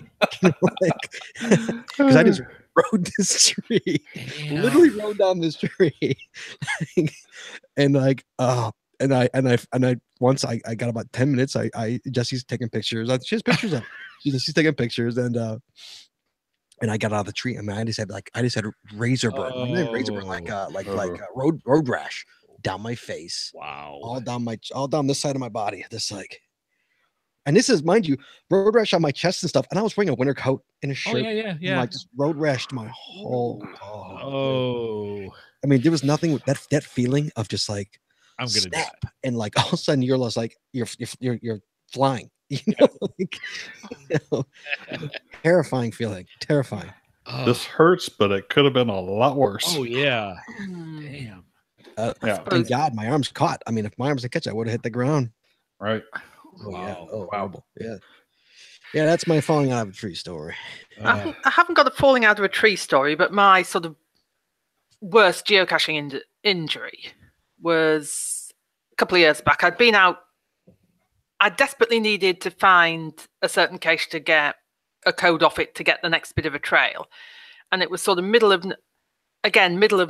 Because I just rode this tree, literally rode down this tree, and like, and I once I got about 10 minutes. Jesse's taking pictures. She has pictures of. She's taking pictures, and I got out of the tree. I mean, I just had razor burn. Razor burn, like road rash down my face. Wow. All down this side of my body. And this is, mind you, road rash on my chest and stuff. And I was wearing a winter coat and a shirt. Yeah. And like just road rashed my whole. I mean, there was nothing with that feeling of just like I'm gonna snap, and like all of a sudden you're just like you're flying. Terrifying feeling. Terrifying. This hurts, but it could have been a lot worse. Oh yeah. Damn. Thank God my arms caught. I mean, if my arms had catch, I would have hit the ground. Right. Wow. Horrible. Yeah. Yeah, that's my falling out of a tree story. I haven't got a falling out of a tree story, but my sort of worst geocaching injury was a couple of years back. I'd been out. I desperately needed to find a certain cache to get a code off it to get the next bit of a trail. And it was sort of middle of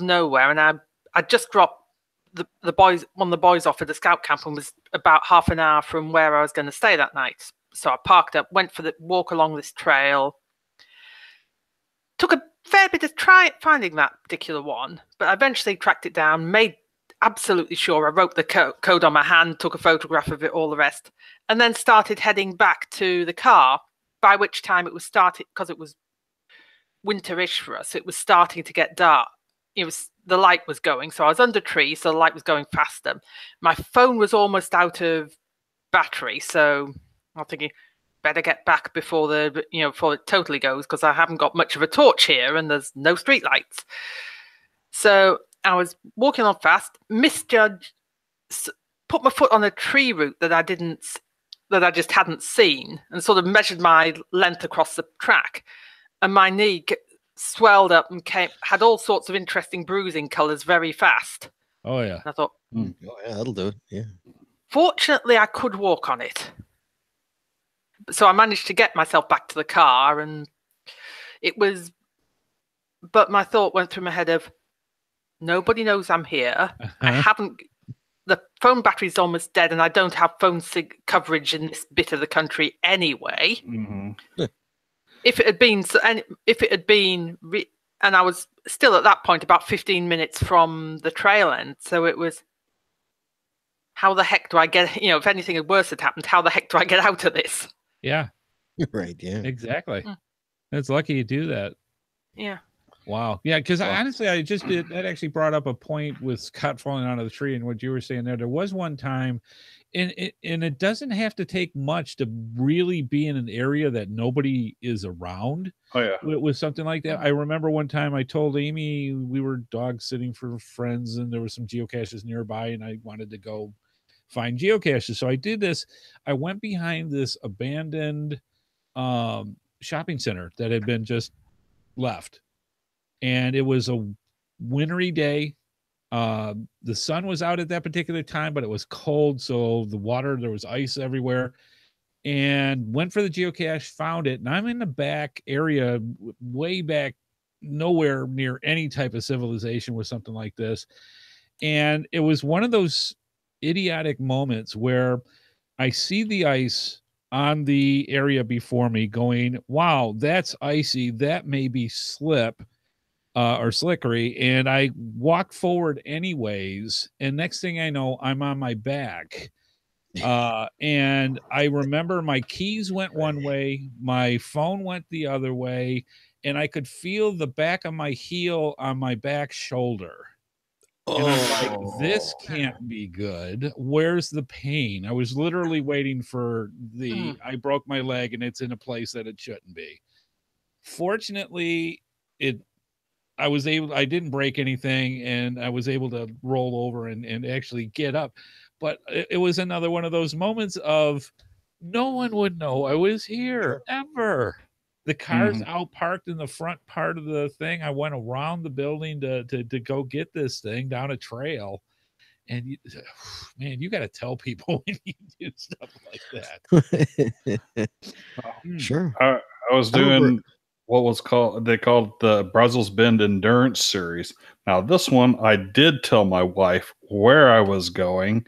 nowhere. And I just dropped one of the boys off at the scout camp and was about half an hour from where I was going to stay that night. So I parked up, went for the walk along this trail. Took a fair bit of finding that particular one, but I eventually tracked it down, made absolutely sure I wrote the code on my hand, took a photograph of it, all the rest, and then started heading back to the car, by which time it was starting, because it was winterish for us, it was starting to get dark. The light was going, so I was under trees, so the light was going faster. My phone was almost out of battery, so I'm thinking, better get back before it totally goes, because I haven't got much of a torch here and there's no street lights. So I was walking on fast, misjudged, put my foot on a tree root that I just hadn't seen, and sort of measured my length across the track, and my knee swelled up and had all sorts of interesting bruising colours very fast. Oh yeah. And I thought, oh yeah, that'll do it. Yeah. Fortunately, I could walk on it, so I managed to get myself back to the car, and but my thought went through my head of, nobody knows I'm here. The phone battery's almost dead, and I don't have phone coverage in this bit of the country anyway. Mm-hmm. If it had been, and I was still at that point about 15 minutes from the trail end, so it was, how the heck do I get? If anything worse had happened, how the heck do I get out of this? Yeah. Right. Yeah. Exactly. It's lucky you do that. Yeah. Wow. Yeah, because honestly, I just did that. Actually brought up a point with Scott falling out of the tree, and what you were saying there. There was one time, and it doesn't have to take much to really be in an area that nobody is around. Oh yeah. With something like that. I remember one time I told Amy we were dog sitting for friends, and there were some geocaches nearby, and I wanted to go find geocaches. So I did this. I went behind this abandoned shopping center that had been just left. And it was a wintry day. The sun was out at that particular time, but it was cold. So there was ice everywhere. And went for the geocache, found it. And I'm in the back area, way back, nowhere near any type of civilization with something like this. And it was one of those idiotic moments where I see the ice on the area before me going, wow, that's icy. That may be slip or slickery. And I walk forward anyways. And next thing I know, I'm on my back. And I remember my keys went one way, my phone went the other way, and I could feel the back of my heel on my back shoulder. And I'm like, this can't be good. Where's the pain? I was literally waiting for I broke my leg and it's in a place that it shouldn't be. Fortunately, I didn't break anything and I was able to roll over and actually get up. But it was another one of those moments of no one would know I was here ever. The car's out parked in the front part of the thing. I went around the building to go get this thing down a trail. And man, you got to tell people when you do stuff like that. Sure. I was doing what was called the Brussels Bend Endurance Series. Now this one, I did tell my wife where I was going,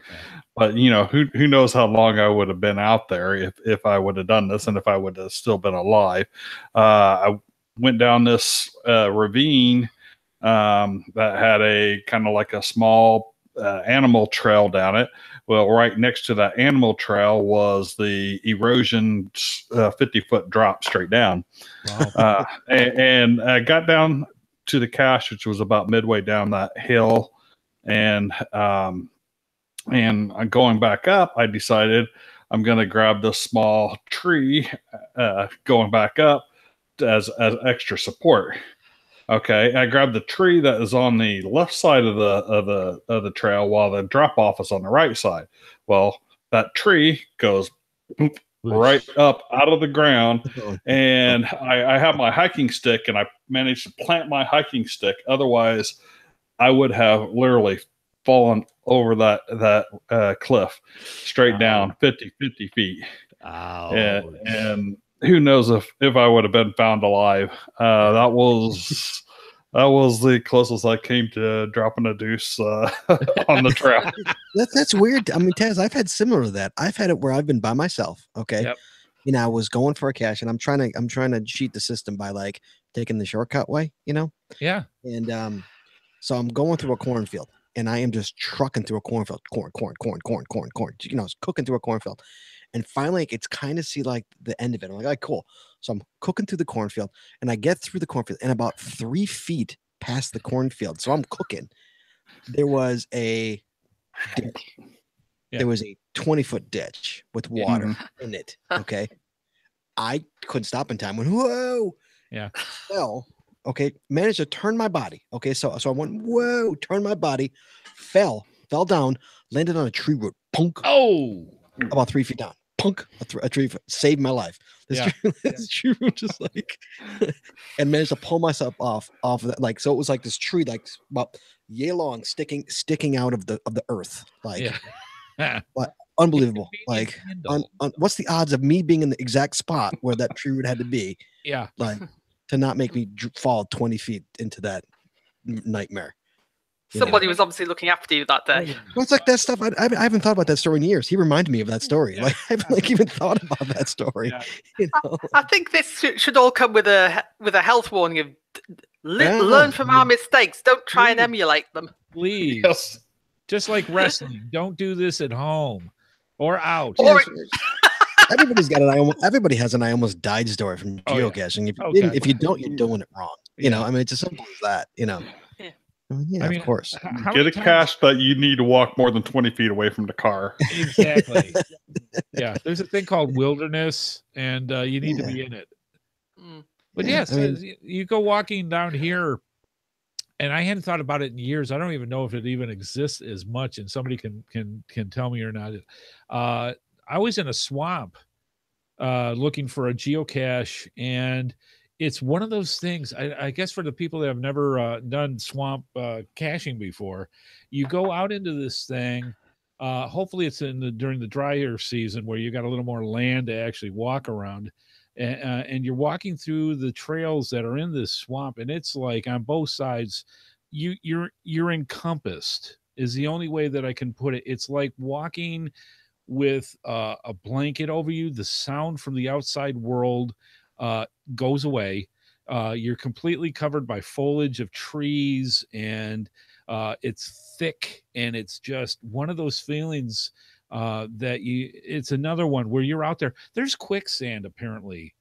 but you know, who knows how long I would have been out there if I would have done this and if I would have still been alive. I went down this ravine that had a kind of like a small animal trail down it. Well, right next to that animal trail was the erosion 50-foot drop straight down. Wow. And I got down to the cache, which was about midway down that hill. And going back up, I decided I'm going to grab this small tree going back up as extra support. Okay, I grabbed the tree that is on the left side of the trail while the drop off is on the right side. Well, that tree goes right up out of the ground, and I have my hiking stick, and I managed to plant my hiking stick. Otherwise, I would have literally fallen over that cliff straight down 50 feet. And who knows if I would have been found alive. That was the closest I came to dropping a deuce on the trail. That's weird. I mean, Taz, I've had similar to that. I've had it where I've been by myself. Okay. Yep. You know, I was going for a cache and I'm trying to cheat the system by like taking the shortcut way, you know? Yeah. And so I'm going through a cornfield and I am just trucking through a cornfield, corn. You know, it's cooking through a cornfield. And finally, it's kind of see like the end of it. I'm like, all right, cool. So I'm cooking through the cornfield and I get through the cornfield and about 3 feet past the cornfield. So I'm cooking. There was a ditch. Yeah. There was a 20-foot ditch with water in it. Okay. I couldn't stop in time. Went, whoa. Yeah. Fell. Okay. Managed to turn my body. Okay. So I went, whoa, turned my body, fell down, landed on a tree root. Punk. Oh. About 3 feet down. Punk, a tree saved my life. This tree just like, and managed to pull myself off of that. Like, so it was like this tree, like about yay long, sticking out of the earth. Like, but unbelievable. Like, what's the odds of me being in the exact spot where that tree would had to be? Yeah, like to not make me fall 20 feet into that nightmare. Somebody was obviously looking after you that day. Well, it's like that stuff. I haven't thought about that story in years. He reminded me of that story. Like I haven't like even thought about that story. Yeah. You know? I think this should all come with a health warning of learn from our mistakes. Don't try and emulate them. Please. Yes. Just like wrestling. Don't do this at home or out. Everybody's got everybody has an I almost died story from geocaching. If you don't, you're doing it wrong. You know, I mean, it's as simple as that, you know. Yeah, I mean, of course. Get a cache that you need to walk more than 20 feet away from the car. Exactly. Yeah, there's a thing called wilderness, and you need to be in it. But yes, I mean, you go walking down here, and I hadn't thought about it in years. I don't even know if it even exists as much, and somebody can tell me or not. I was in a swamp looking for a geocache, and it's one of those things, I guess, for the people that have never done swamp caching before. You go out into this thing. Hopefully it's during the drier season where you got a little more land to actually walk around. And you're walking through the trails that are in this swamp. And it's like on both sides, you're encompassed is the only way that I can put it. It's like walking with a blanket over you. The sound from the outside world goes away. You're completely covered by foliage of trees, and it's thick, and it's just one of those feelings it's another one where you're out there. There's quicksand apparently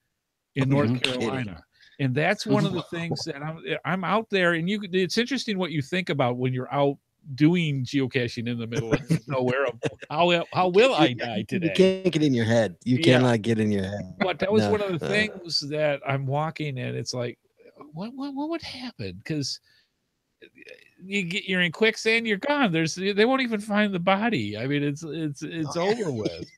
in North Carolina. And that's one of the things that I'm out there, and it's interesting what you think about when you're out doing geocaching in the middle of nowhere. How will I die today? You can't get in your head. You cannot get in your head. But that was one of the things that I'm walking, and it's like, what would happen? Because you're in quicksand, you're gone. They won't even find the body. I mean, it's over with.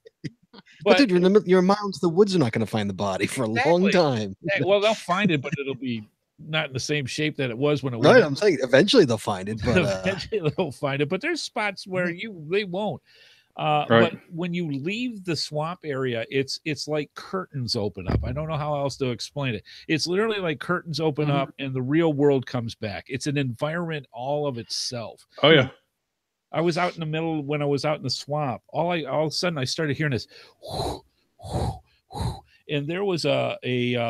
But dude, you're a mile into the woods. You're not going to find the body for a long time. Well, they'll find it, but it'll be not in the same shape that it was when it was. Right, I'm saying eventually they'll find it, but eventually they'll find it. But there's spots where they won't. Right. But when you leave the swamp area, it's like curtains open up. I don't know how else to explain it. It's literally like curtains open up, and the real world comes back. It's an environment all of itself. Oh yeah. I was out in the middle when I was out in the swamp. All of a sudden I started hearing this, whoo, whoo, whoo, and there was a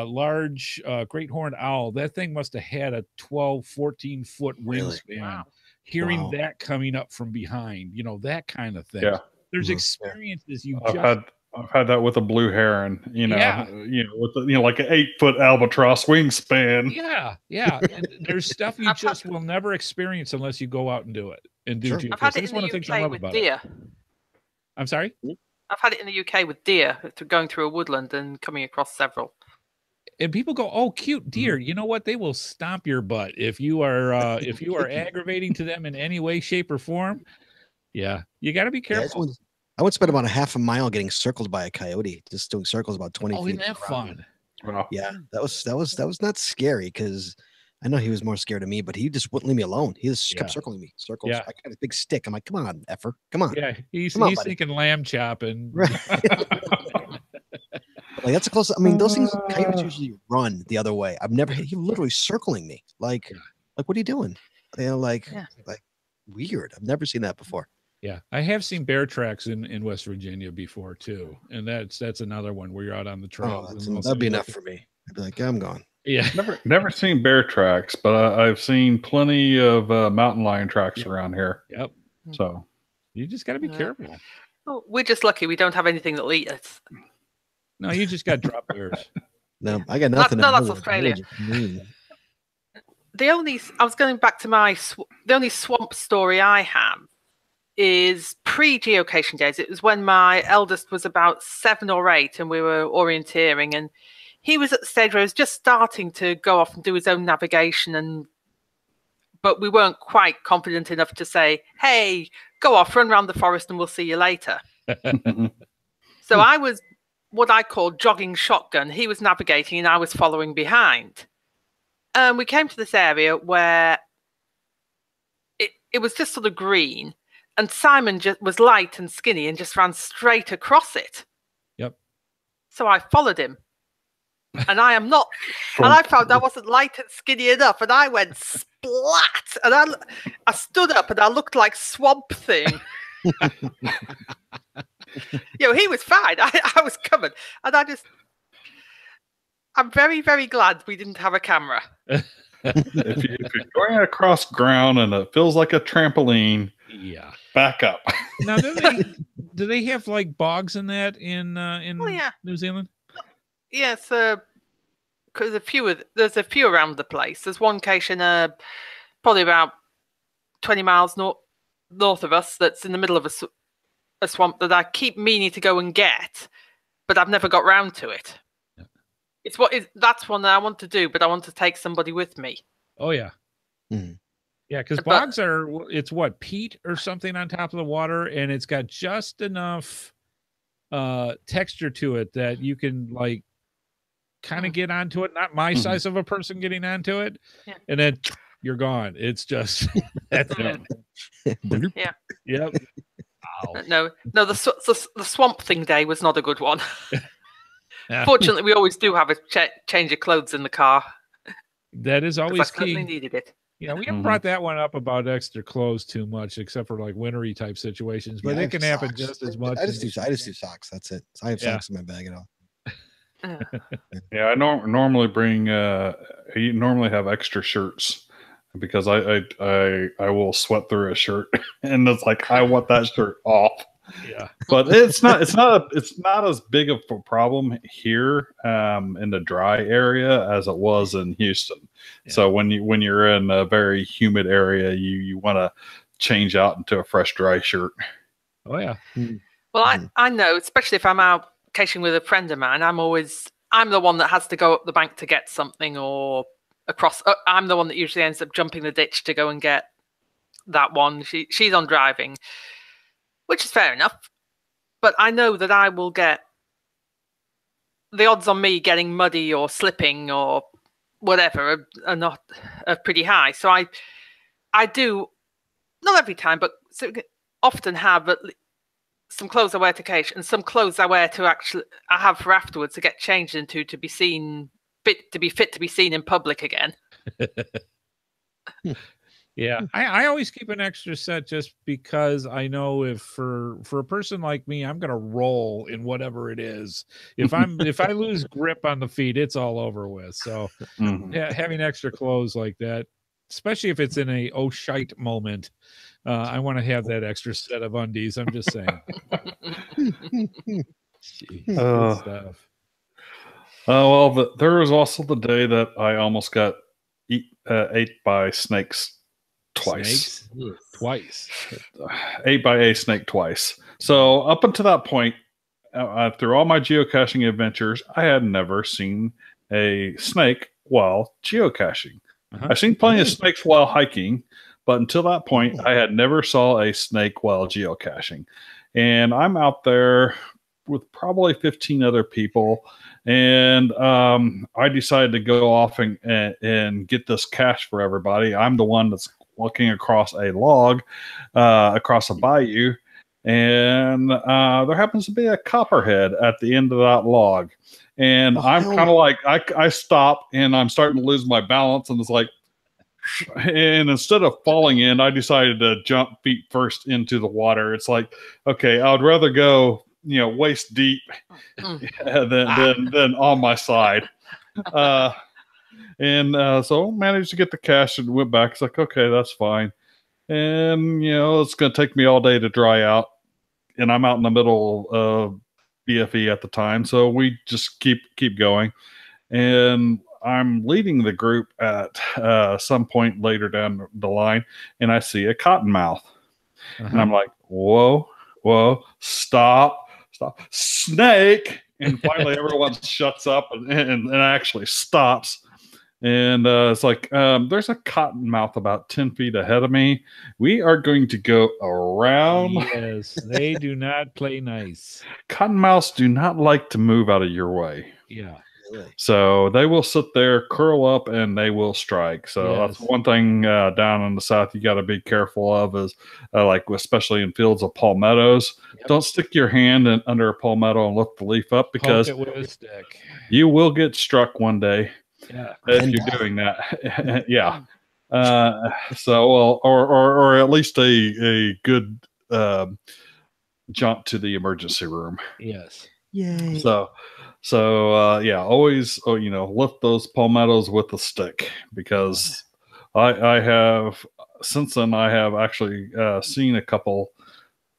large great horned owl. That thing must have had a 12, 14 foot wingspan. Really? Wow. Hearing that coming up from behind, that kind of thing. Yeah. There's experiences I've had that with a blue heron, with like an 8-foot albatross wingspan. Yeah. And there's stuff you just will never experience unless you go out and do it. And do I've had it in the UK with deer. I'm sorry? I've had it in the UK with deer, going through a woodland and coming across several. And people go, "Oh, cute deer." You know what? They will stomp your butt if you are aggravating to them in any way, shape, or form. Yeah, you got to be careful. I would spend about a half a mile getting circled by a coyote, just doing circles about 20 feet. Oh, isn't that fun? Wow. Yeah, that was not scary because I know he was more scared of me, but he just wouldn't leave me alone. He just kept circling me, circles. Yeah. I got a big stick. I'm like, come on, effer, come on. Yeah, he's thinking lamb chop and. Right. Like that's a close. I mean, those things coyotes usually run the other way. I've never. He literally circling me. Like what are you doing? Like weird. I've never seen that before. Yeah, I have seen bear tracks in West Virginia before too, and that's another one where you're out on the trail. That'd be enough for me. I'd be like, I'm gone. Yeah, never seen bear tracks, but I've seen plenty of mountain lion tracks around here. Yep. So you just got to be careful. Oh, we're just lucky we don't have anything that'll eat us. No, you just got drop bears. No, I got nothing. No, that's Australia. I was going back to the only swamp story I have is pre-geocaching days. It was when my eldest was about 7 or 8 and we were orienteering, and he was at the stage where he was just starting to go off and do his own navigation, but we weren't quite confident enough to say, hey, go off, run around the forest and we'll see you later. So I was what I call jogging shotgun. He was navigating and I was following behind. We came to this area where it was just sort of green, and Simon just was light and skinny and just ran straight across it. Yep. So I followed him, and I am not, and I found I wasn't light and skinny enough, and I went splat, and I stood up and I looked like Swamp Thing. He was fine. I was covered, and I'm very, very glad we didn't have a camera. If you're going across ground and it feels like a trampoline, back up. Now, do they have like bogs in that in New Zealand? Yes, because there's a few around the place. There's one cache in probably about 20 miles north of us that's in the middle of a swamp that I keep meaning to go and get, but I've never got round to it. That's one that I want to do, but I want to take somebody with me. Oh yeah. Mm-hmm. Yeah, because bogs it's what, peat or something on top of the water, and it's got just enough texture to it that you can like kind of get onto it. Not my size of a person getting onto it, and then you're gone. It's just that's it. Yeah. Yep. No, the Swamp Thing day was not a good one. Fortunately, we always do have a change of clothes in the car. That is always key. I needed it. We haven't brought that one up about extra clothes too much, except for like wintry type situations, but it can happen just as much. I just do socks. That's it. So I have socks in my bag at all. Yeah, I normally bring. You normally have extra shirts because I will sweat through a shirt, and it's like I want that shirt off. Yeah, but it's not as big of a problem here in the dry area as it was in Houston. Yeah. So when you're in a very humid area, you want to change out into a fresh dry shirt. Oh yeah. Well, I know, especially if I'm out caching with a friend of mine, I'm the one that has to go up the bank to get something, or across. I'm the one that usually ends up jumping the ditch to go and get that one. She's on driving, which is fair enough. But I know that I will get the odds on me getting muddy or slipping or whatever are pretty high. So I do, not every time, but often have some clothes I wear to cache and some clothes I wear I have for afterwards to get changed into to be fit to be seen in public again. Yeah, I always keep an extra set just because I know if for a person like me, I'm gonna roll in whatever it is. If I lose grip on the feet, it's all over with. So having extra clothes like that, especially if it's in a oh shite moment, I want to have that extra set of undies. I'm just saying. Jeez, good stuff. Well, there was also the day that I almost got ate by snakes. Twice. Ate by a snake twice. So up until that point, through all my geocaching adventures, I had never seen a snake while geocaching. I've seen plenty of snakes while hiking, but until that point, I had never saw a snake while geocaching. And I'm out there with probably 15 other people, and I decided to go off and get this cache for everybody. I'm the one that's looking across a log, across a bayou, and there happens to be a copperhead at the end of that log. And I'm kind of like, I stop and I'm starting to lose my balance, and it's like, and instead of falling in, I decided to jump feet first into the water. It's like, okay, I would rather go, waist deep than on my side. So managed to get the cache and went back. It's like, okay, that's fine. And, it's going to take me all day to dry out. And I'm out in the middle of BFE at the time. So we just keep going. And I'm leading the group at some point later down the line. And I see a cottonmouth. And I'm like, whoa, stop, snake. And finally everyone shuts up and actually stops. And it's like, there's a cottonmouth about 10 feet ahead of me. We are going to go around. Yes, they do not play nice. Cottonmouths do not like to move out of your way. Yeah. Really. So they will sit there, curl up, and they will strike. So that's one thing down in the South you got to be careful of is like, especially in fields of palmettos, don't stick your hand under a palmetto and lift the leaf up, because poke it with a stick. You will get struck one day. Yeah, if you're doing that. Yeah. Or at least a good jump to the emergency room. Yes. Yay. Always lift those palmettos with a stick, because I have since then I have actually seen a couple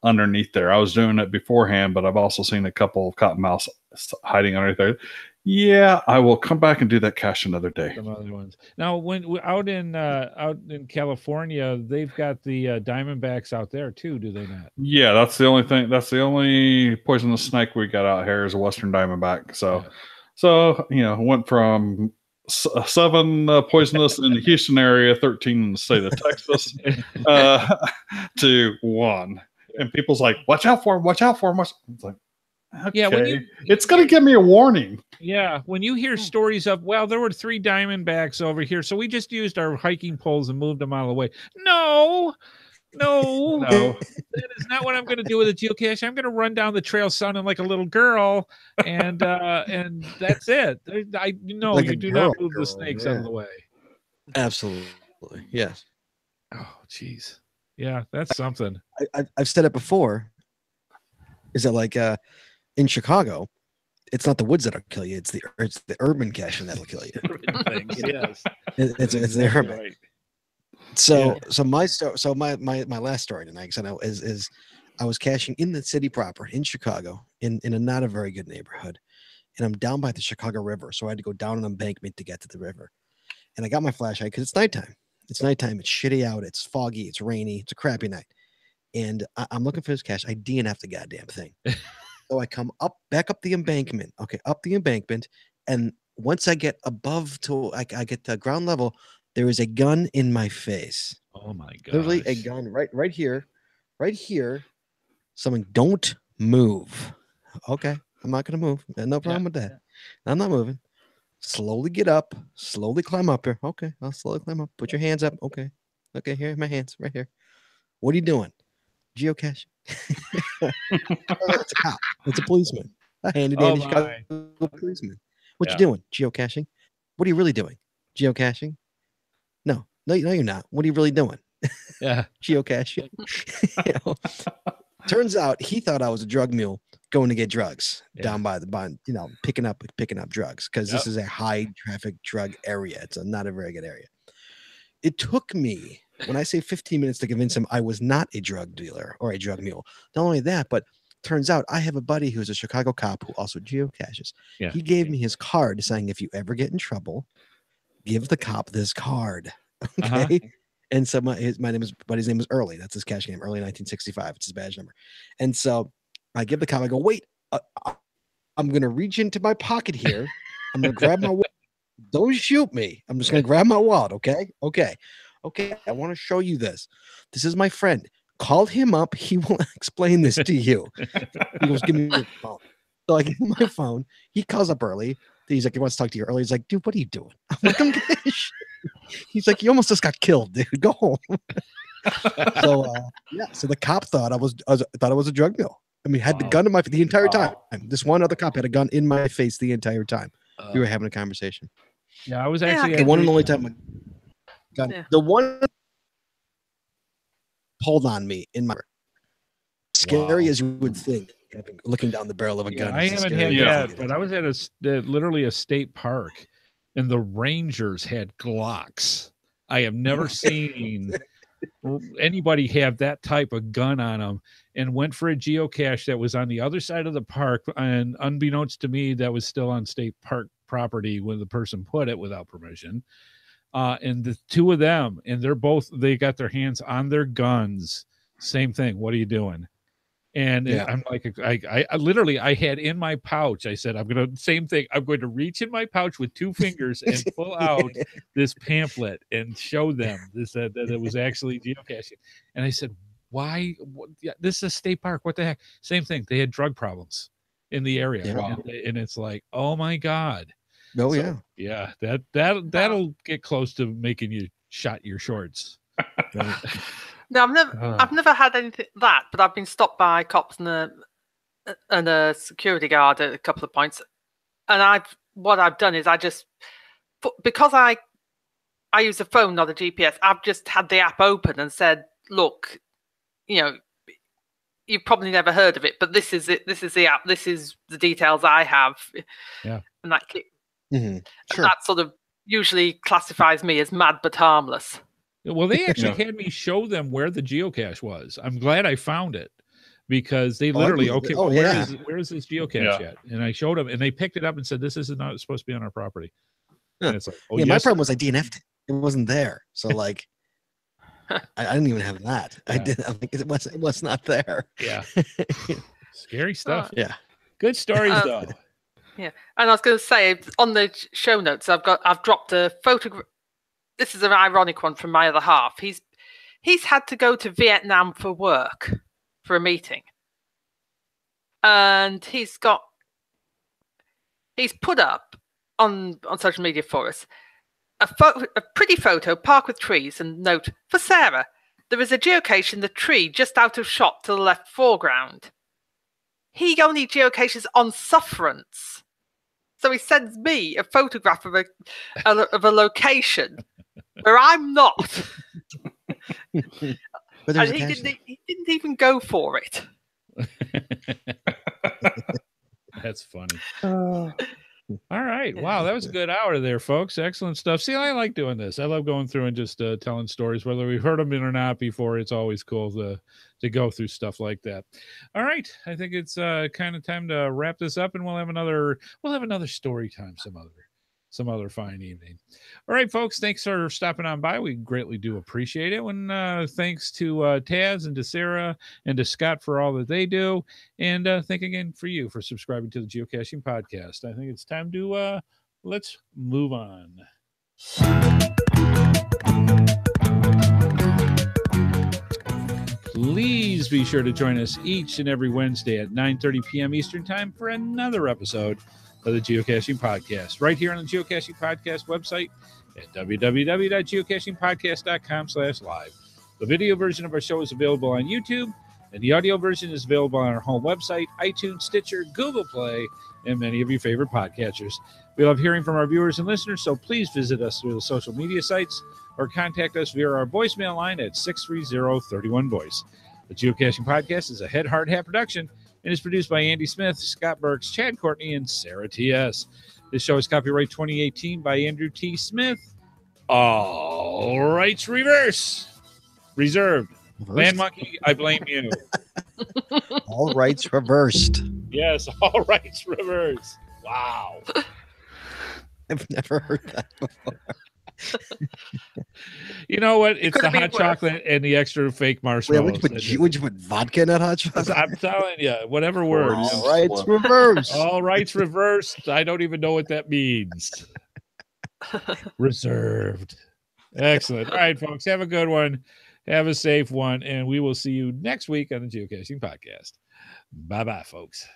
underneath there. I was doing it beforehand, but I've also seen a couple of cottonmouths hiding underneath there. Yeah, I will come back and do that cache another day. Some other ones. Now, when out in California, they've got the diamondbacks out there too, do they not? Yeah, that's the only thing. That's the only poisonous snake we got out here is a western diamondback. So went from 7 poisonous in the Houston area, 13 in the state of Texas, to 1. And people's like, "Watch out for him! Watch out for him!" It's like, okay. Yeah, it's going to give me a warning. Yeah, when you hear stories of, well, there were 3 diamondbacks over here, so we just used our hiking poles and moved them out of the way. No, that is not what I'm going to do with a geocache. I'm going to run down the trail sounding like a little girl, and that's it. You do not move the snakes out of the way. Absolutely. Absolutely. Yes. Oh, geez. Yeah, that's something. I've said it before. Is that like in Chicago, it's not the woods that'll kill you; it's the urban caching that'll kill you. Things, yes. It's the urban. Right. So my last story tonight, because I know is I was caching in the city proper in Chicago in a not a very good neighborhood, and I'm down by the Chicago River, so I had to go down an embankment to get to the river, and I got my flashlight because it's nighttime. It's nighttime. It's shitty out. It's foggy. It's rainy. It's a crappy night. And I'm looking for this cache. I DNF the goddamn thing. So I come back up the embankment. Okay, up the embankment. And once I get above I get to ground level, there is a gun in my face. Oh my god. Literally a gun right here. Right here. Someone, don't move. Okay, I'm not gonna move. No problem with that. I'm not moving. Slowly get up. Slowly climb up here. Okay, I'll slowly climb up. Put your hands up. Okay. Okay, here, my hands right here. What are you doing? Geocaching. It's a cop. It's a policeman. A handy dandy Chicago policeman. What you doing? Geocaching. What are you really doing? Geocaching. No, you're not. What are you really doing? Yeah. Geocaching. Turns out he thought I was a drug mule going to get drugs down by the bond, picking up drugs because this is a high traffic drug area. It's not a very good area. It took me, when I say 15 minutes to convince him I was not a drug dealer or a drug mule. Not only that, but turns out I have a buddy who's a Chicago cop who also geocaches. Yeah. He gave me his card saying, if you ever get in trouble, give the cop this card. Okay. And so his name is Early. That's his cache name, Early 1965. It's his badge number. And so I give the cop, I go, wait, I'm going to reach into my pocket here. I'm going to grab my wallet. Don't shoot me. I'm just going to grab my wallet. Okay. I want to show you this. This is my friend. Call him up. He will explain this to you. He goes, give me your phone. So I give him my phone. He calls up Early. He's like, he wants to talk to you Early. He's like, dude, what are you doing? I'm like, I'm getting shit. He's like, you almost just got killed, dude. Go home. So the cop thought I was a drug mule. I mean, had the gun in my face the entire time. This one other cop had a gun in my face the entire time. We were having a conversation. Yeah, I was actually the one and only time. The one pulled on me in my scary as you would think. Looking down the barrel of a gun. I haven't had that, but I was at literally a state park, and the rangers had Glocks. I have never seen anybody have that type of gun on them, and went for a geocache that was on the other side of the park, and unbeknownst to me, that was still on state park property when the person put it without permission. And the two of them, and they got their hands on their guns. Same thing. What are you doing? And I'm like, I literally, I had in my pouch, I said, I'm going to reach in my pouch with two fingers and pull out this pamphlet and show them that it was actually geocaching. And I said, why? This is a state park. What the heck? Same thing. They had drug problems in the area. Yeah. And it's like, oh my God. Oh, yeah. That'll get close to making you shot your shorts. No, I've never had anything that, but I've been stopped by cops and a security guard at a couple of points. And what I've done is because I use a phone, not a GPS, I've just had the app open and said, look, you've probably never heard of it, but this is it. This is the app. This is the details I have. Yeah. And that, sure. and that sort of usually classifies me as mad but harmless. Well, they actually had me show them where the geocache was. I'm glad I found it because they literally, where is this geocache at? And I showed them, and they picked it up and said, "This is not supposed to be on our property." And it's like, my problem was I DNF'd it. It wasn't there, so like, I didn't even have that. I think it was not there. Yeah, scary stuff. Yeah, good stories though. Yeah, and I was going to say on the show notes, I've dropped a photograph. This is an ironic one from my other half. He's had to go to Vietnam for work, for a meeting. And he's put up on social media for us a pretty photo, park with trees, and note, for Sarah, there is a geocache in the tree just out of shot to the left foreground. He only geocaches on sufferance. So he sends me a photograph of a location where I'm not. But And he didn't even go for it. That's funny. All right. Wow, that was a good hour there, folks. Excellent stuff. See, I like doing this. I love going through and just telling stories, whether we've heard them or not before. It's always cool to go through stuff like that. All right. I think it's kind of time to wrap this up, and we'll have another story time some other fine evening. All right, folks. Thanks for stopping on by. We greatly do appreciate it. And thanks to Taz and to Sarah and to Scott for all that they do. And thank again for you for subscribing to the Geocaching Podcast. I think it's time to let's move on. Please be sure to join us each and every Wednesday at 9:30 p.m. Eastern Time for another episode of the Geocaching Podcast, right here on the Geocaching Podcast website at www.geocachingpodcast.com/live. The video version of our show is available on YouTube, and the audio version is available on our home website, iTunes, Stitcher, Google Play, and many of your favorite podcatchers. We love hearing from our viewers and listeners, so please visit us through the social media sites or contact us via our voicemail line at 630-31-VOICE. The Geocaching Podcast is a Headhardhat production and is produced by Andy Smith, Scott Burks, Chad Courtney, and Sarah T.S. This show is copyright 2018 by Andrew T. Smith. All rights reserved. Land Monkey, I blame you. All rights reversed. Yes, all rights reversed. Wow. I've never heard that before. You know what? It's the hot chocolate and the extra fake marshmallows. Would you put vodka in that hot chocolate? I'm telling you, whatever words. All rights reversed. All rights reversed. I don't even know what that means. Reserved. Excellent. All right, folks. Have a good one. Have a safe one. And we will see you next week on the Geocaching Podcast. Bye-bye, folks.